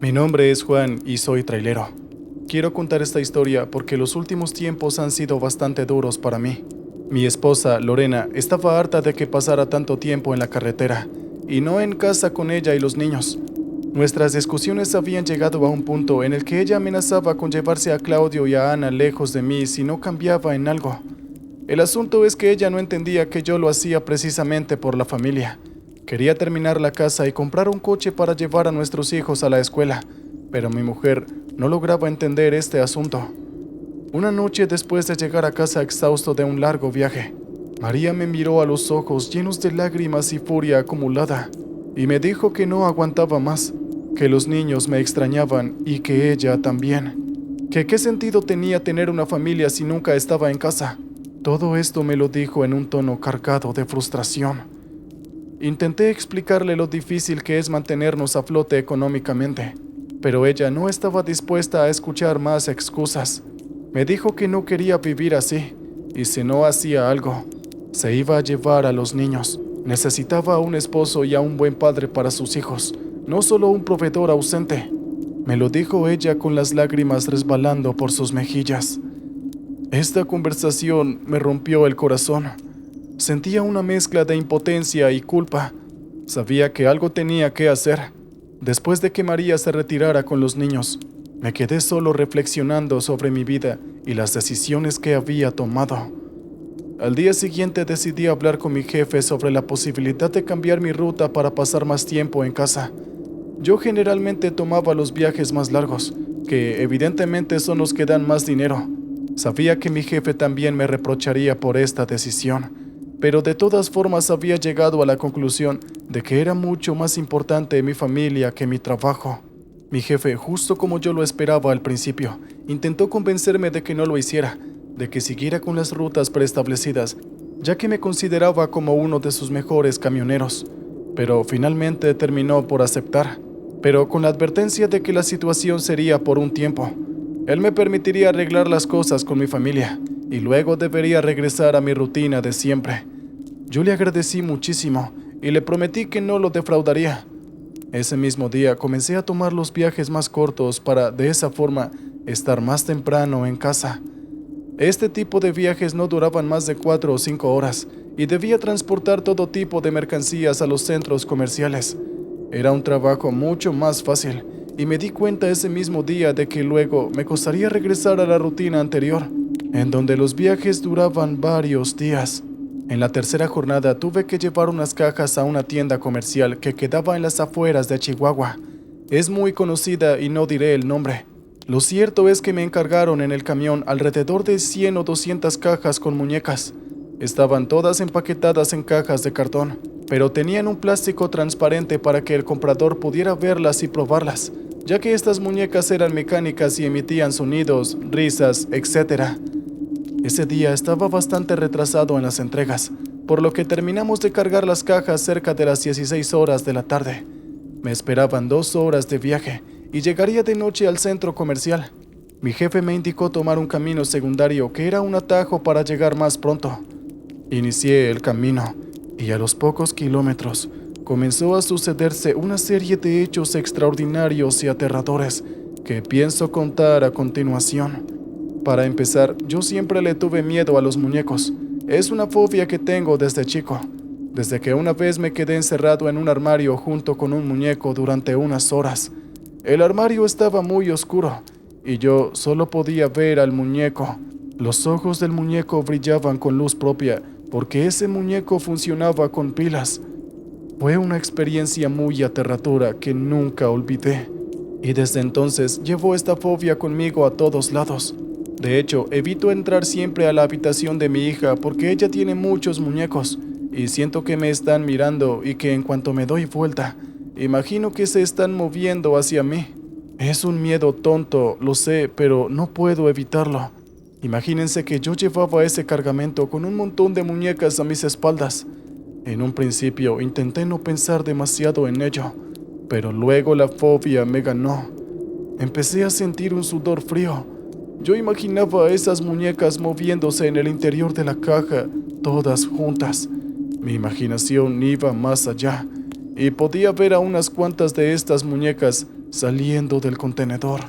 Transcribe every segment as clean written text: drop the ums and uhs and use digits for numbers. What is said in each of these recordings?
Mi nombre es Juan y soy trailero. Quiero contar esta historia porque los últimos tiempos han sido bastante duros para mí. Mi esposa, Lorena, estaba harta de que pasara tanto tiempo en la carretera y no en casa con ella y los niños. Nuestras discusiones habían llegado a un punto en el que ella amenazaba con llevarse a Claudio y a Ana lejos de mí si no cambiaba en algo. El asunto es que ella no entendía que yo lo hacía precisamente por la familia. Quería terminar la casa y comprar un coche para llevar a nuestros hijos a la escuela, pero mi mujer no lograba entender este asunto. Una noche después de llegar a casa exhausto de un largo viaje, María me miró a los ojos llenos de lágrimas y furia acumulada y me dijo que no aguantaba más, que los niños me extrañaban y que ella también. Que qué sentido tenía tener una familia si nunca estaba en casa. Todo esto me lo dijo en un tono cargado de frustración. Intenté explicarle lo difícil que es mantenernos a flote económicamente, pero ella no estaba dispuesta a escuchar más excusas. Me dijo que no quería vivir así, y si no hacía algo, se iba a llevar a los niños. Necesitaba a un esposo y a un buen padre para sus hijos, no solo un proveedor ausente. Me lo dijo ella con las lágrimas resbalando por sus mejillas. Esta conversación me rompió el corazón. Sentía una mezcla de impotencia y culpa. Sabía que algo tenía que hacer. Después de que María se retirara con los niños, me quedé solo reflexionando sobre mi vida y las decisiones que había tomado. Al día siguiente decidí hablar con mi jefe sobre la posibilidad de cambiar mi ruta para pasar más tiempo en casa. Yo generalmente tomaba los viajes más largos, que evidentemente son los que dan más dinero. Sabía que mi jefe también me reprocharía por esta decisión, pero de todas formas había llegado a la conclusión de que era mucho más importante mi familia que mi trabajo. Mi jefe, justo como yo lo esperaba al principio, intentó convencerme de que no lo hiciera, de que siguiera con las rutas preestablecidas, ya que me consideraba como uno de sus mejores camioneros. Pero finalmente terminó por aceptar, pero con la advertencia de que la situación sería por un tiempo. Él me permitiría arreglar las cosas con mi familia, y luego debería regresar a mi rutina de siempre. Yo le agradecí muchísimo y le prometí que no lo defraudaría. Ese mismo día comencé a tomar los viajes más cortos para, de esa forma, estar más temprano en casa. Este tipo de viajes no duraban más de 4 o 5 horas y debía transportar todo tipo de mercancías a los centros comerciales. Era un trabajo mucho más fácil y me di cuenta ese mismo día de que luego me costaría regresar a la rutina anterior, en donde los viajes duraban varios días. En la tercera jornada tuve que llevar unas cajas a una tienda comercial que quedaba en las afueras de Chihuahua. Es muy conocida y no diré el nombre. Lo cierto es que me encargaron en el camión alrededor de 100 o 200 cajas con muñecas. Estaban todas empaquetadas en cajas de cartón, pero tenían un plástico transparente para que el comprador pudiera verlas y probarlas, ya que estas muñecas eran mecánicas y emitían sonidos, risas, etc. Ese día estaba bastante retrasado en las entregas, por lo que terminamos de cargar las cajas cerca de las 16 horas de la tarde. Me esperaban 2 horas de viaje y llegaría de noche al centro comercial. Mi jefe me indicó tomar un camino secundario que era un atajo para llegar más pronto. Inicié el camino y a los pocos kilómetros comenzó a sucederse una serie de hechos extraordinarios y aterradores que pienso contar a continuación. Para empezar, yo siempre le tuve miedo a los muñecos. Es una fobia que tengo desde chico, desde que una vez me quedé encerrado en un armario junto con un muñeco durante unas horas. El armario estaba muy oscuro y yo solo podía ver al muñeco. Los ojos del muñeco brillaban con luz propia porque ese muñeco funcionaba con pilas. Fue una experiencia muy aterradora que nunca olvidé, y desde entonces llevo esta fobia conmigo a todos lados. De hecho, evito entrar siempre a la habitación de mi hija porque ella tiene muchos muñecos y siento que me están mirando y que en cuanto me doy vuelta, imagino que se están moviendo hacia mí. Es un miedo tonto, lo sé, pero no puedo evitarlo. Imagínense que yo llevaba ese cargamento con un montón de muñecas a mis espaldas. En un principio intenté no pensar demasiado en ello, pero luego la fobia me ganó. Empecé a sentir un sudor frío. Yo imaginaba a esas muñecas moviéndose en el interior de la caja, todas juntas. Mi imaginación iba más allá, y podía ver a unas cuantas de estas muñecas saliendo del contenedor,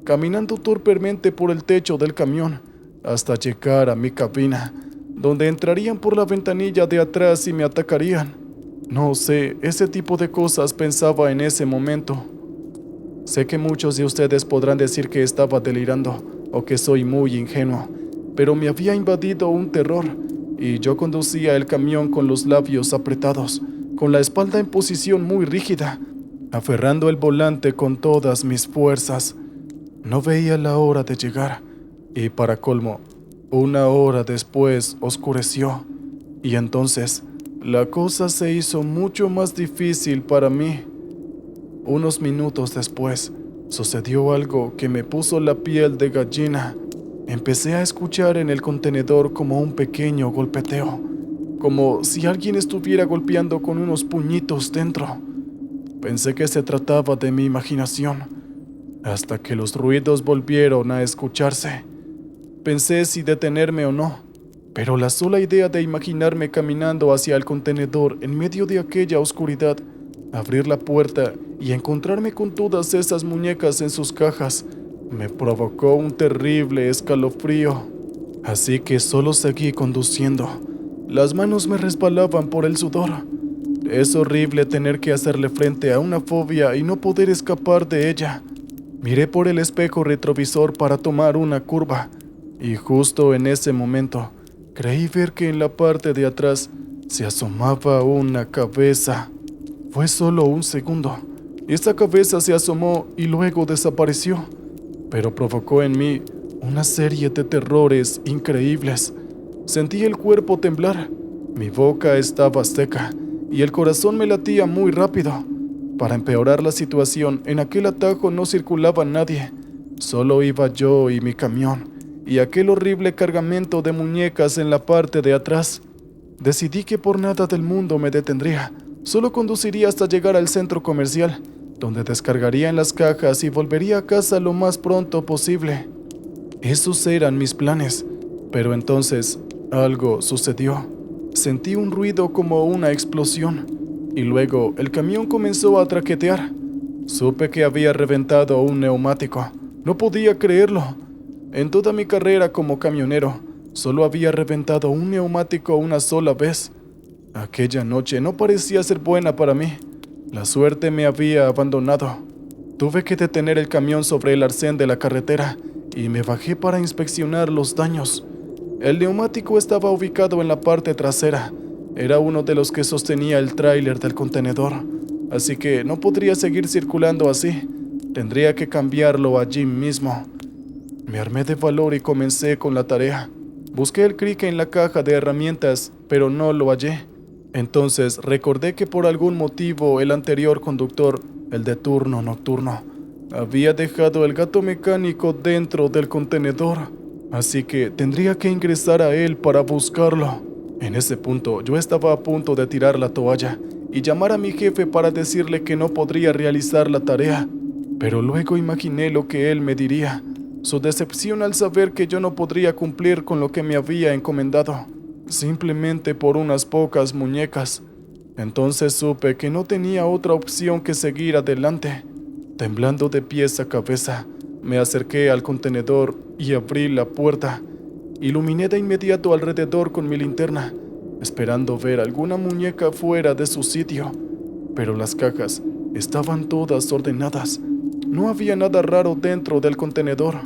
caminando torpemente por el techo del camión hasta llegar a mi cabina, donde entrarían por la ventanilla de atrás y me atacarían. No sé, ese tipo de cosas pensaba en ese momento. Sé que muchos de ustedes podrán decir que estaba delirando o que soy muy ingenuo, pero me había invadido un terror y yo conducía el camión con los labios apretados, con la espalda en posición muy rígida, aferrando el volante con todas mis fuerzas. No veía la hora de llegar y, para colmo, una hora después oscureció y entonces la cosa se hizo mucho más difícil para mí. Unos minutos después, sucedió algo que me puso la piel de gallina. Empecé a escuchar en el contenedor como un pequeño golpeteo, como si alguien estuviera golpeando con unos puñitos dentro. Pensé que se trataba de mi imaginación, hasta que los ruidos volvieron a escucharse. Pensé si detenerme o no, pero la sola idea de imaginarme caminando hacia el contenedor en medio de aquella oscuridad, abrir la puerta y encontrarme con todas esas muñecas en sus cajas, me provocó un terrible escalofrío. Así que solo seguí conduciendo. Las manos me resbalaban por el sudor. Es horrible tener que hacerle frente a una fobia y no poder escapar de ella. Miré por el espejo retrovisor para tomar una curva, y justo en ese momento creí ver que en la parte de atrás se asomaba una cabeza. Fue solo un segundo. Esa cabeza se asomó y luego desapareció, pero provocó en mí una serie de terrores increíbles. Sentí el cuerpo temblar, mi boca estaba seca y el corazón me latía muy rápido. Para empeorar la situación, en aquel atajo no circulaba nadie, solo iba yo y mi camión, y aquel horrible cargamento de muñecas en la parte de atrás. Decidí que por nada del mundo me detendría, solo conduciría hasta llegar al centro comercial, donde descargaría en las cajas y volvería a casa lo más pronto posible. Esos eran mis planes, pero entonces algo sucedió. Sentí un ruido como una explosión, y luego el camión comenzó a traquetear. Supe que había reventado un neumático. No podía creerlo. En toda mi carrera como camionero, solo había reventado un neumático una sola vez. Aquella noche no parecía ser buena para mí. La suerte me había abandonado. Tuve que detener el camión sobre el arcén de la carretera y me bajé para inspeccionar los daños. El neumático estaba ubicado en la parte trasera. Era uno de los que sostenía el tráiler del contenedor, así que no podría seguir circulando así. Tendría que cambiarlo allí mismo. Me armé de valor y comencé con la tarea. Busqué el crique en la caja de herramientas, pero no lo hallé. Entonces recordé que por algún motivo el anterior conductor, el de turno nocturno, había dejado el gato mecánico dentro del contenedor, así que tendría que ingresar a él para buscarlo. En ese punto yo estaba a punto de tirar la toalla y llamar a mi jefe para decirle que no podría realizar la tarea, pero luego imaginé lo que él me diría, su decepción al saber que yo no podría cumplir con lo que me había encomendado, simplemente por unas pocas muñecas. Entonces supe que no tenía otra opción que seguir adelante. Temblando de pies a cabeza, me acerqué al contenedor y abrí la puerta. Iluminé de inmediato alrededor con mi linterna, esperando ver alguna muñeca fuera de su sitio, pero las cajas estaban todas ordenadas. No había nada raro dentro del contenedor.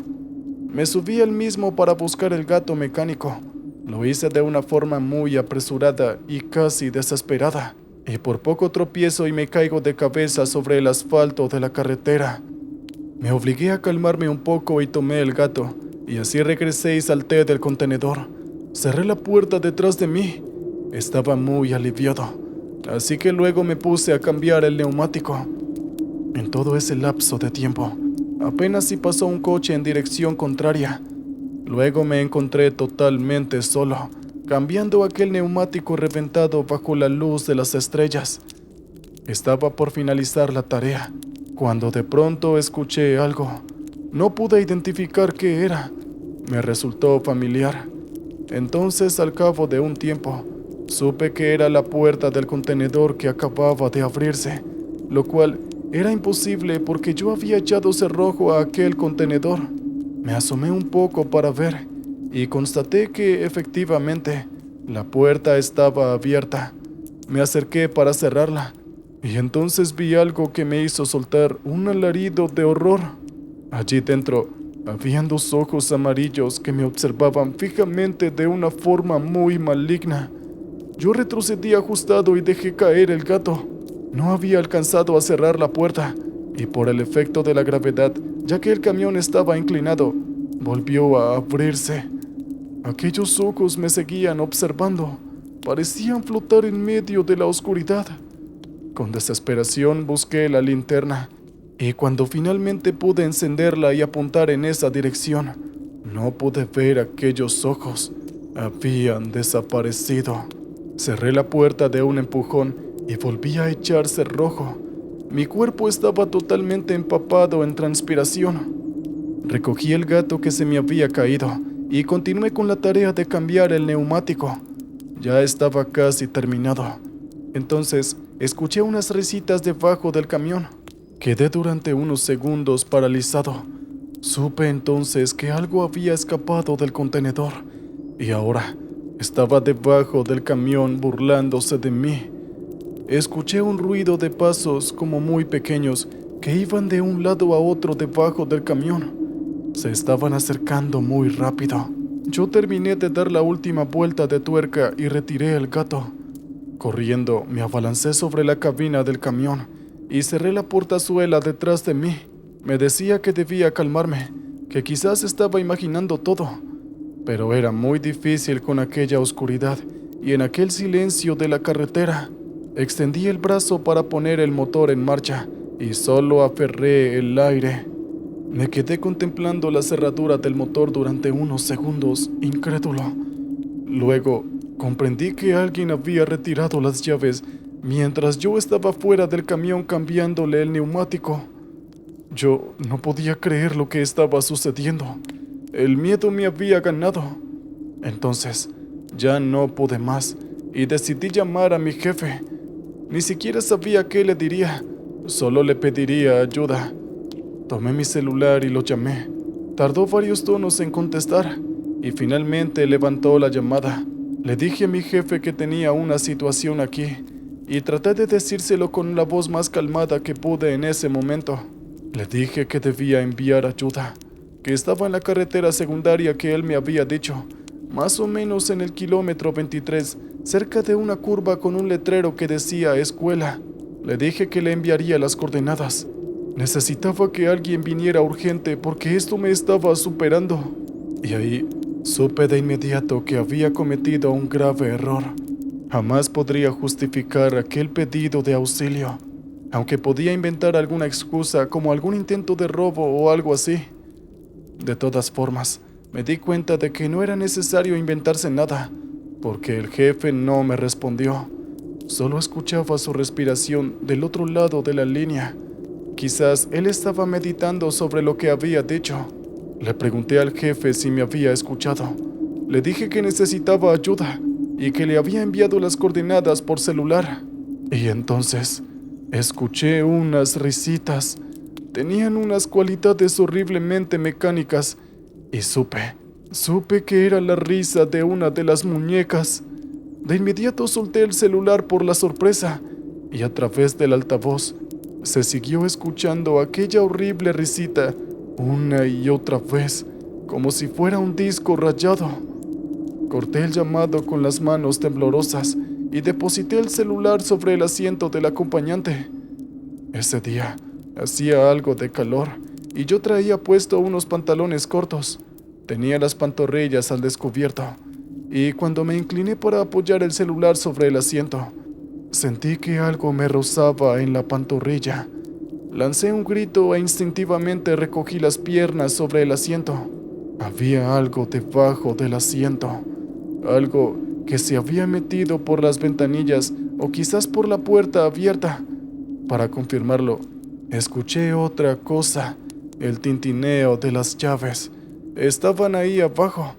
Me subí al mismo para buscar el gato mecánico. Lo hice de una forma muy apresurada y casi desesperada, y por poco tropiezo y me caigo de cabeza sobre el asfalto de la carretera. Me obligué a calmarme un poco y tomé el gato, y así regresé y salté del contenedor. Cerré la puerta detrás de mí. Estaba muy aliviado, así que luego me puse a cambiar el neumático. En todo ese lapso de tiempo, apenas si pasó un coche en dirección contraria. Luego me encontré totalmente solo, cambiando aquel neumático reventado bajo la luz de las estrellas. Estaba por finalizar la tarea, cuando de pronto escuché algo. No pude identificar qué era. Me resultó familiar. Entonces, al cabo de un tiempo, Supe que era la puerta del contenedor que acababa de abrirse, lo cual era imposible porque yo había echado cerrojo a aquel contenedor. Me asomé un poco para ver y constaté que efectivamente la puerta estaba abierta. Me acerqué para cerrarla y entonces vi algo que me hizo soltar un alarido de horror. Allí dentro habían dos ojos amarillos que me observaban fijamente de una forma muy maligna. Yo retrocedí ajustado y dejé caer el gato. No había alcanzado a cerrar la puerta y por el efecto de la gravedad, ya que el camión estaba inclinado, volvió a abrirse. Aquellos ojos me seguían observando. Parecían flotar en medio de la oscuridad. Con desesperación busqué la linterna y cuando finalmente pude encenderla y apuntar en esa dirección, no pude ver aquellos ojos. Habían desaparecido. Cerré la puerta de un empujón y volví a echar cerrojo. Mi cuerpo estaba totalmente empapado en transpiración. Recogí el gato que se me había caído y continué con la tarea de cambiar el neumático. Ya estaba casi terminado. Entonces escuché unas risitas debajo del camión. Quedé durante unos segundos paralizado. Supe entonces que algo había escapado del contenedor y ahora estaba debajo del camión burlándose de mí. Escuché un ruido de pasos como muy pequeños que iban de un lado a otro debajo del camión. Se estaban acercando muy rápido. Yo terminé de dar la última vuelta de tuerca y retiré el gato. Corriendo, me abalancé sobre la cabina del camión y cerré la portazuela detrás de mí. Me decía que debía calmarme, que quizás estaba imaginando todo, pero era muy difícil con aquella oscuridad y en aquel silencio de la carretera. Extendí el brazo para poner el motor en marcha y solo aferré el aire. Me quedé contemplando la cerradura del motor durante unos segundos, incrédulo. Luego comprendí que alguien había retirado las llaves mientras yo estaba fuera del camión cambiándole el neumático. Yo no podía creer lo que estaba sucediendo. El miedo me había ganado. Entonces, ya no pude más y decidí llamar a mi jefe. Ni siquiera sabía qué le diría, solo le pediría ayuda. Tomé mi celular y lo llamé. Tardó varios tonos en contestar y finalmente levantó la llamada. Le dije a mi jefe que tenía una situación aquí y traté de decírselo con la voz más calmada que pude en ese momento. Le dije que debía enviar ayuda, que estaba en la carretera secundaria que él me había dicho, más o menos en el kilómetro 23, cerca de una curva con un letrero que decía escuela. Le dije que le enviaría las coordenadas. Necesitaba que alguien viniera urgente porque esto me estaba superando. Y ahí supe de inmediato que había cometido un grave error. Jamás podría justificar aquel pedido de auxilio, aunque podía inventar alguna excusa como algún intento de robo o algo así. De todas formas, me di cuenta de que no era necesario inventarse nada, porque el jefe no me respondió. Solo escuchaba su respiración del otro lado de la línea. Quizás él estaba meditando sobre lo que había dicho. Le pregunté al jefe si me había escuchado. Le dije que necesitaba ayuda y que le había enviado las coordenadas por celular. Y entonces escuché unas risitas. Tenían unas cualidades horriblemente mecánicas y supe que era la risa de una de las muñecas. De inmediato solté el celular por la sorpresa y a través del altavoz se siguió escuchando aquella horrible risita una y otra vez, como si fuera un disco rayado. Corté el llamado con las manos temblorosas y deposité el celular sobre el asiento del acompañante. Ese día hacía algo de calor y yo traía puesto unos pantalones cortos. Tenía las pantorrillas al descubierto y cuando me incliné para apoyar el celular sobre el asiento, sentí que algo me rozaba en la pantorrilla. Lancé un grito e instintivamente recogí las piernas sobre el asiento. Había algo debajo del asiento, algo que se había metido por las ventanillas o quizás por la puerta abierta. Para confirmarlo, escuché otra cosa, el tintineo de las llaves. Estaban ahí abajo.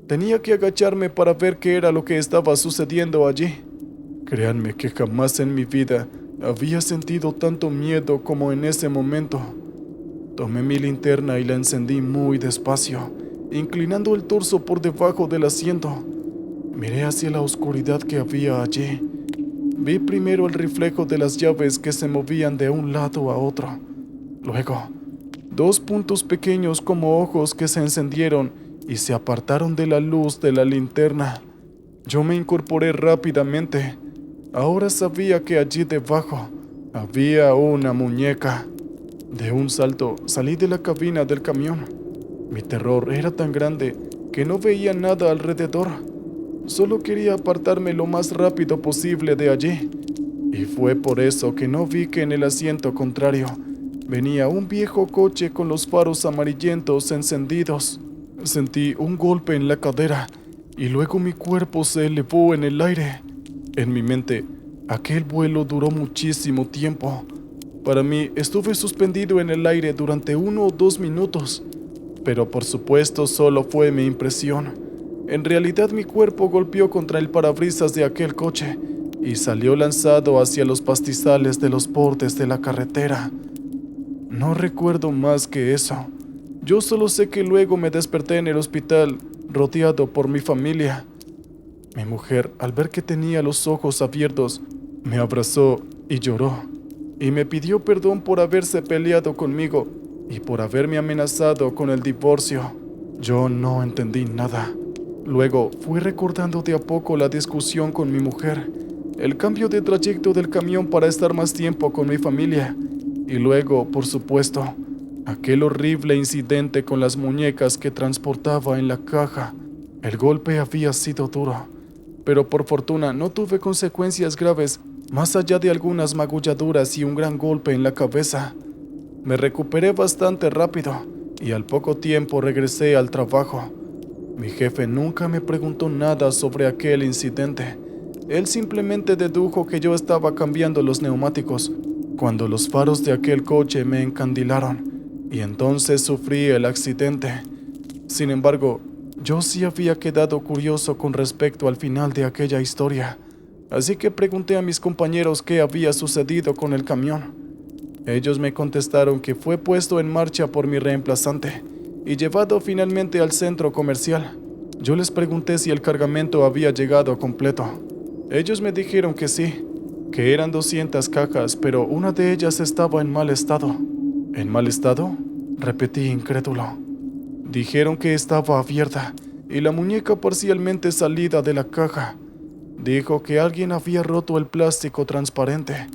Tenía que agacharme para ver qué era lo que estaba sucediendo allí. Créanme que jamás en mi vida había sentido tanto miedo como en ese momento. Tomé mi linterna y la encendí muy despacio, inclinando el torso por debajo del asiento. Miré hacia la oscuridad que había allí. Vi primero el reflejo de las llaves que se movían de un lado a otro. Luego, dos puntos pequeños como ojos que se encendieron y se apartaron de la luz de la linterna. Yo me incorporé rápidamente. Ahora sabía que allí debajo había una muñeca. De un salto salí de la cabina del camión. Mi terror era tan grande que no veía nada alrededor. Solo quería apartarme lo más rápido posible de allí. Y fue por eso que no vi que en el asiento contrario venía un viejo coche con los faros amarillentos encendidos. Sentí un golpe en la cadera y luego mi cuerpo se elevó en el aire. En mi mente, aquel vuelo duró muchísimo tiempo. Para mí, estuve suspendido en el aire durante 1 o 2 minutos. Pero por supuesto solo fue mi impresión. En realidad mi cuerpo golpeó contra el parabrisas de aquel coche y salió lanzado hacia los pastizales de los bordes de la carretera. No recuerdo más que eso. Yo solo sé que luego me desperté en el hospital, rodeado por mi familia. Mi mujer, al ver que tenía los ojos abiertos, me abrazó y lloró, y me pidió perdón por haberse peleado conmigo y por haberme amenazado con el divorcio. Yo no entendí nada. Luego fui recordando de a poco la discusión con mi mujer, el cambio de trayecto del camión para estar más tiempo con mi familia, y luego, por supuesto, aquel horrible incidente con las muñecas que transportaba en la caja. El golpe había sido duro, pero por fortuna no tuve consecuencias graves más allá de algunas magulladuras y un gran golpe en la cabeza. Me recuperé bastante rápido y al poco tiempo regresé al trabajo. Mi jefe nunca me preguntó nada sobre aquel incidente. Él simplemente dedujo que yo estaba cambiando los neumáticos cuando los faros de aquel coche me encandilaron y entonces sufrí el accidente. Sin embargo, yo sí había quedado curioso con respecto al final de aquella historia, así que pregunté a mis compañeros qué había sucedido con el camión. Ellos me contestaron que fue puesto en marcha por mi reemplazante y llevado finalmente al centro comercial. Yo les pregunté si el cargamento había llegado completo. Ellos me dijeron que sí, que eran 200 cajas, pero una de ellas estaba en mal estado. ¿En mal estado?, repetí incrédulo. Dijeron que estaba abierta y la muñeca parcialmente salida de la caja. Dijo que alguien había roto el plástico transparente,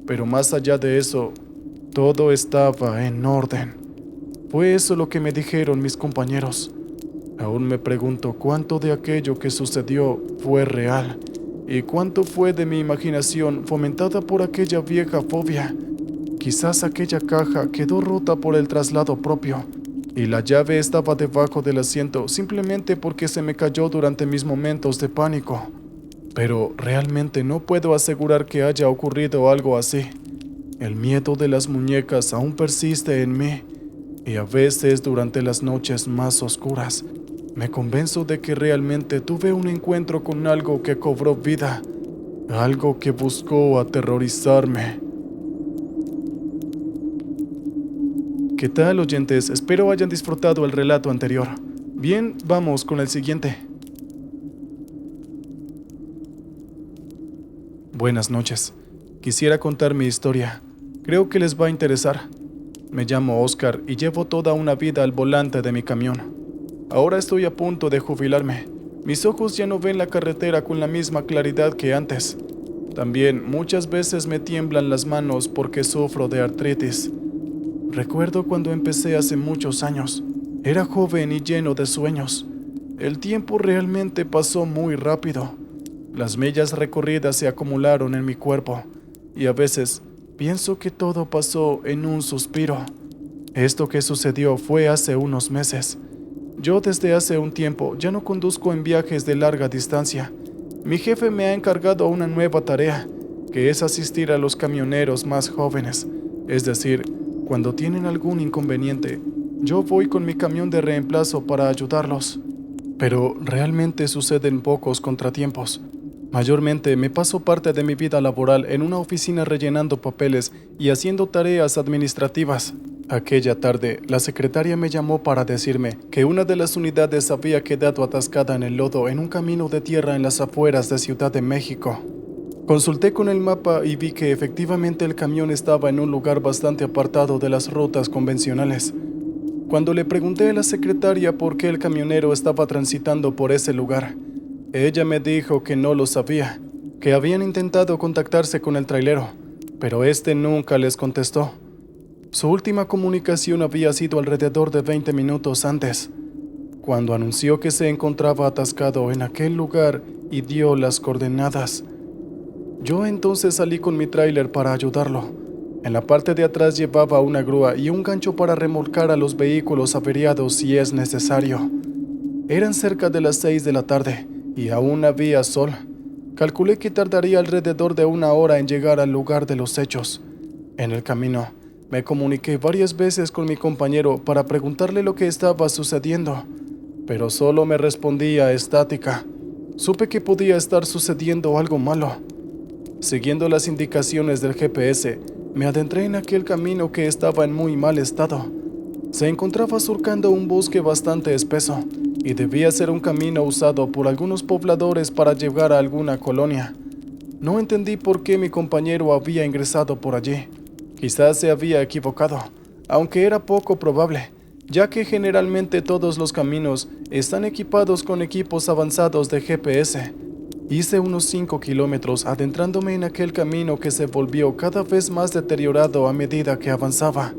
pero más allá de eso, todo estaba en orden. Fue eso lo que me dijeron mis compañeros. Aún me pregunto cuánto de aquello que sucedió fue real y cuánto fue de mi imaginación fomentada por aquella vieja fobia. Quizás aquella caja quedó rota por el traslado propio y la llave estaba debajo del asiento simplemente porque se me cayó durante mis momentos de pánico. Pero realmente no puedo asegurar que haya ocurrido algo así. El miedo de las muñecas aún persiste en mí y a veces durante las noches más oscuras me convenzo de que realmente tuve un encuentro con algo que cobró vida, algo que buscó aterrorizarme. ¿Qué tal, oyentes? Espero hayan disfrutado el relato anterior. Bien, vamos con el siguiente. Buenas noches. Quisiera contar mi historia. Creo que les va a interesar. Me llamo Oscar y llevo toda una vida al volante de mi camión. Ahora estoy a punto de jubilarme. Mis ojos ya no ven la carretera con la misma claridad que antes. También muchas veces me tiemblan las manos porque sufro de artritis. Recuerdo cuando empecé hace muchos años. Era joven y lleno de sueños. El tiempo realmente pasó muy rápido. Las millas recorridas se acumularon en mi cuerpo y a veces pienso que todo pasó en un suspiro. Esto que sucedió fue hace unos meses. Yo desde hace un tiempo ya no conduzco en viajes de larga distancia. Mi jefe me ha encargado una nueva tarea, que es asistir a los camioneros más jóvenes. Es decir, cuando tienen algún inconveniente, yo voy con mi camión de reemplazo para ayudarlos. pero realmente suceden pocos contratiempos. Mayormente me paso parte de mi vida laboral en una oficina rellenando papeles y haciendo tareas administrativas. Aquella tarde, la secretaria me llamó para decirme que una de las unidades había quedado atascada en el lodo en un camino de tierra en las afueras de Ciudad de México. Consulté con el mapa y vi que efectivamente el camión estaba en un lugar bastante apartado de las rutas convencionales. Cuando le pregunté a la secretaria por qué el camionero estaba transitando por ese lugar, ella me dijo que no lo sabía, que habían intentado contactarse con el trailero, pero este nunca les contestó. Su última comunicación había sido alrededor de 20 minutos antes, cuando anunció que se encontraba atascado en aquel lugar y dio las coordenadas. Yo entonces salí con mi tráiler para ayudarlo. En la parte de atrás llevaba una grúa y un gancho para remolcar a los vehículos averiados si es necesario. Eran cerca de las 6 de la tarde y aún había sol. Calculé que tardaría alrededor de 1 hora en llegar al lugar de los hechos. En el camino, me comuniqué varias veces con mi compañero para preguntarle lo que estaba sucediendo, pero solo me respondía estática. Supe que podía estar sucediendo algo malo. Siguiendo las indicaciones del GPS, me adentré en aquel camino que estaba en muy mal estado. Se encontraba surcando un bosque bastante espeso y debía ser un camino usado por algunos pobladores para llegar a alguna colonia. No entendí por qué mi compañero había ingresado por allí. Quizás se había equivocado, aunque era poco probable, ya que generalmente todos los caminos están equipados con equipos avanzados de GPS. Hice unos 5 kilómetros adentrándome en aquel camino que se volvió cada vez más deteriorado a medida que avanzaba.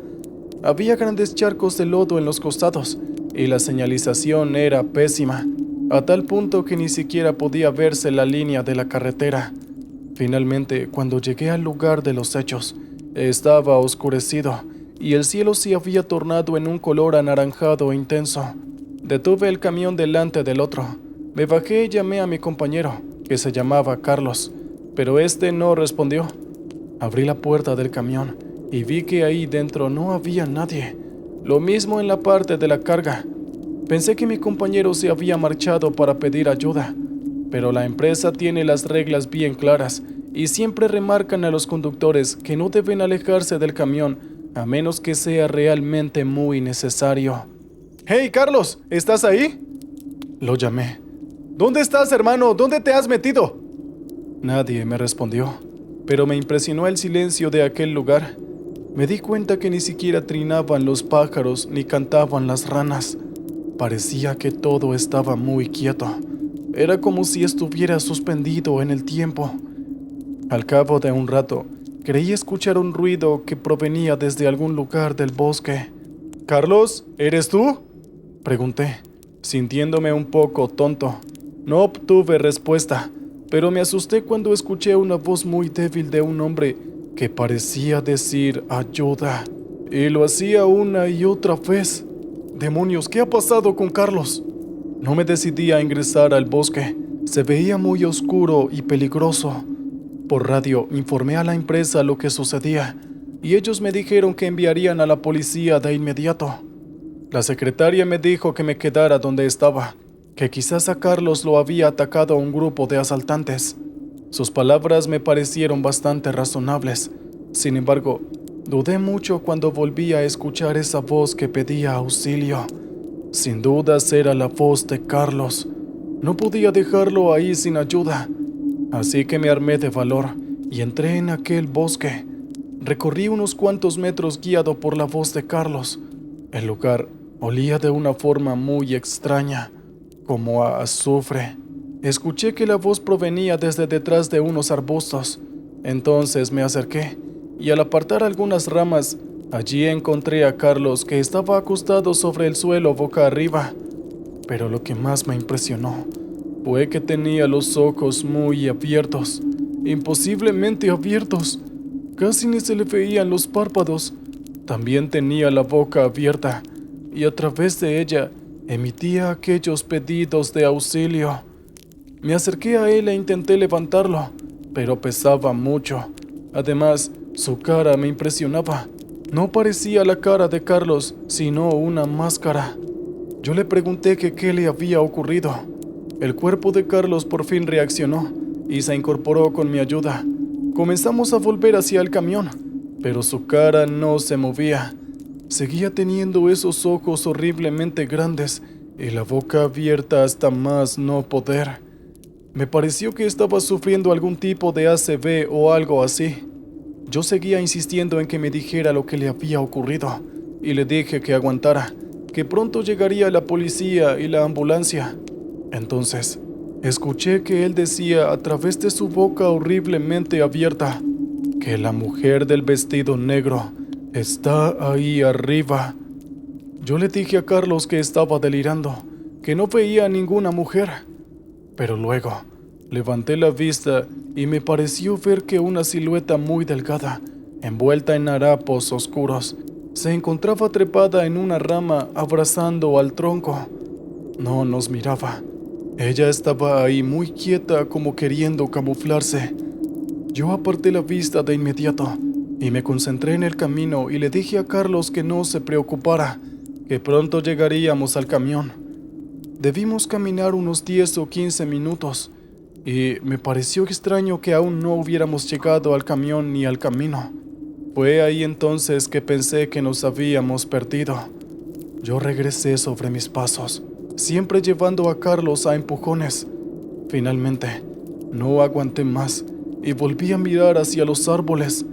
Había grandes charcos de lodo en los costados y la señalización era pésima, a tal punto que ni siquiera podía verse la línea de la carretera. Finalmente, cuando llegué al lugar de los hechos, estaba oscurecido y el cielo se había tornado en un color anaranjado intenso. Detuve el camión delante del otro. Me bajé y llamé a mi compañero, que se llamaba Carlos, pero este no respondió. Abrí la puerta del camión y vi que ahí dentro no había nadie. Lo mismo en la parte de la carga. Pensé que mi compañero se había marchado para pedir ayuda, pero la empresa tiene las reglas bien claras y siempre remarcan a los conductores que no deben alejarse del camión a menos que sea realmente muy necesario. ¡Hey, Carlos! ¿Estás ahí? Lo llamé. ¿Dónde estás, hermano? ¿Dónde te has metido? Nadie me respondió, pero me impresionó el silencio de aquel lugar. Me di cuenta que ni siquiera trinaban los pájaros ni cantaban las ranas. Parecía que todo estaba muy quieto. Era como si estuviera suspendido en el tiempo. Al cabo de un rato, creí escuchar un ruido que provenía desde algún lugar del bosque. «¿Carlos, eres tú?», pregunté, sintiéndome un poco tonto. No obtuve respuesta, pero me asusté cuando escuché una voz muy débil de un hombre que parecía decir ayuda, y lo hacía una y otra vez. «Demonios, ¿qué ha pasado con Carlos?». No me decidí a ingresar al bosque. Se veía muy oscuro y peligroso. Por radio informé a la empresa lo que sucedía, y ellos me dijeron que enviarían a la policía de inmediato. La secretaria me dijo que me quedara donde estaba, que quizás a Carlos lo había atacado un grupo de asaltantes. Sus palabras me parecieron bastante razonables. Sin embargo, dudé mucho cuando volví a escuchar esa voz que pedía auxilio. Sin dudas era la voz de Carlos. No podía dejarlo ahí sin ayuda. Así que me armé de valor y entré en aquel bosque. Recorrí unos cuantos metros guiado por la voz de Carlos. El lugar olía de una forma muy extraña, como a azufre. Escuché que la voz provenía desde detrás de unos arbustos. Entonces me acerqué y al apartar algunas ramas, allí encontré a Carlos, que estaba acostado sobre el suelo boca arriba. Pero lo que más me impresionó fue que tenía los ojos muy abiertos, imposiblemente abiertos. Casi ni se le veían los párpados. También tenía la boca abierta y a través de ella emitía aquellos pedidos de auxilio. Me acerqué a él e intenté levantarlo, pero pesaba mucho. Además, su cara me impresionaba. No parecía la cara de Carlos, sino una máscara. Yo le pregunté que qué le había ocurrido. El cuerpo de Carlos por fin reaccionó y se incorporó con mi ayuda. Comenzamos a volver hacia el camión, pero su cara no se movía. Seguía teniendo esos ojos horriblemente grandes y la boca abierta hasta más no poder. Me pareció que estaba sufriendo algún tipo de ACV o algo así. Yo seguía insistiendo en que me dijera lo que le había ocurrido y le dije que aguantara, que pronto llegaría la policía y la ambulancia. Entonces, escuché que él decía a través de su boca horriblemente abierta que la mujer del vestido negro está ahí arriba. Yo le dije a Carlos que estaba delirando, que no veía a ninguna mujer. Pero luego, levanté la vista y me pareció ver que una silueta muy delgada, envuelta en harapos oscuros, se encontraba trepada en una rama abrazando al tronco. No nos miraba. Ella estaba ahí muy quieta como queriendo camuflarse. Yo aparté la vista de inmediato y me concentré en el camino y le dije a Carlos que no se preocupara, que pronto llegaríamos al camión. Debimos caminar unos 10 o 15 minutos y me pareció extraño que aún no hubiéramos llegado al camión ni al camino. Fue ahí entonces que pensé que nos habíamos perdido. Yo regresé sobre mis pasos, siempre llevando a Carlos a empujones. Finalmente, no aguanté más y volví a mirar hacia los árboles.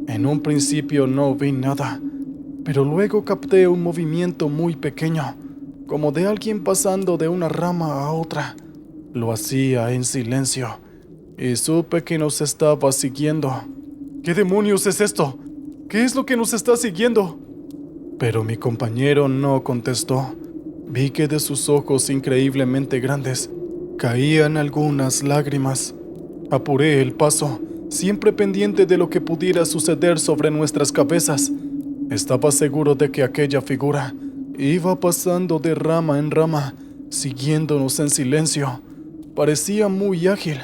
En un principio no vi nada, pero luego capté un movimiento muy pequeño, como de alguien pasando de una rama a otra. Lo hacía en silencio y supe que nos estaba siguiendo. ¿Qué demonios es esto? ¿Qué es lo que nos está siguiendo? Pero mi compañero no contestó. Vi que de sus ojos increíblemente grandes caían algunas lágrimas. Apuré el paso, siempre pendiente de lo que pudiera suceder sobre nuestras cabezas. Estaba seguro de que aquella figura iba pasando de rama en rama, siguiéndonos en silencio. Parecía muy ágil,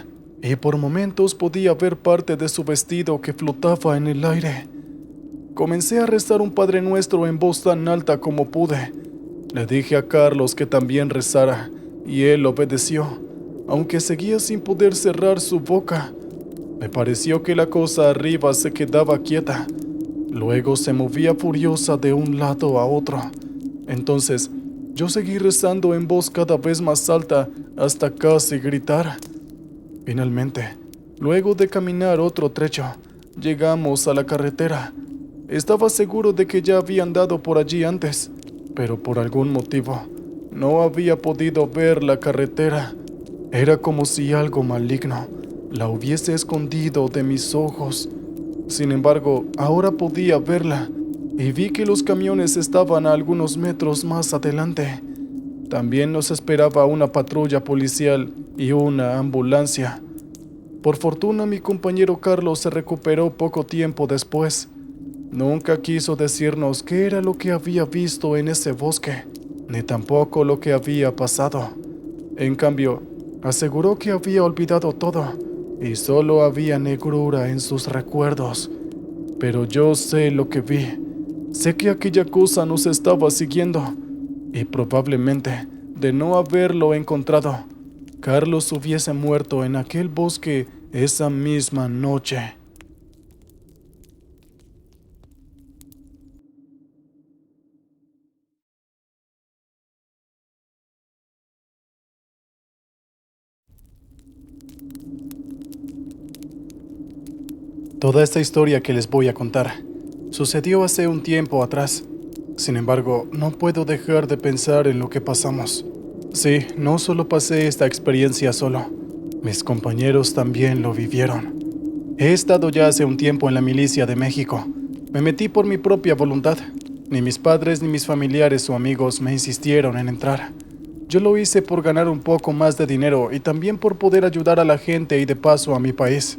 y por momentos podía ver parte de su vestido que flotaba en el aire. Comencé a rezar un Padre Nuestro en voz tan alta como pude. Le dije a Carlos que también rezara, y él obedeció, aunque seguía sin poder cerrar su boca. Me pareció que la cosa arriba se quedaba quieta. Luego se movía furiosa de un lado a otro. Entonces, yo seguí rezando en voz cada vez más alta hasta casi gritar. Finalmente, luego de caminar otro trecho, llegamos a la carretera. Estaba seguro de que ya había andado por allí antes, pero por algún motivo no había podido ver la carretera. Era como si algo maligno la hubiese escondido de mis ojos. Sin embargo, ahora podía verla y vi que los camiones estaban a algunos metros más adelante. También nos esperaba una patrulla policial y una ambulancia. Por fortuna, mi compañero Carlos se recuperó poco tiempo después. Nunca quiso decirnos qué era lo que había visto en ese bosque, ni tampoco lo que había pasado. En cambio, aseguró que había olvidado todo y solo había negrura en sus recuerdos. Pero yo sé lo que vi. Sé que aquella cosa nos estaba siguiendo y probablemente, de no haberlo encontrado, Carlos hubiese muerto en aquel bosque esa misma noche. Toda esta historia que les voy a contar sucedió hace un tiempo atrás. Sin embargo, no puedo dejar de pensar en lo que pasamos. Sí, no solo pasé esta experiencia solo, mis compañeros también lo vivieron. He estado ya hace un tiempo en la milicia de México. Me metí por mi propia voluntad. Ni mis padres ni mis familiares o amigos me insistieron en entrar. Yo lo hice por ganar un poco más de dinero y también por poder ayudar a la gente y de paso a mi país.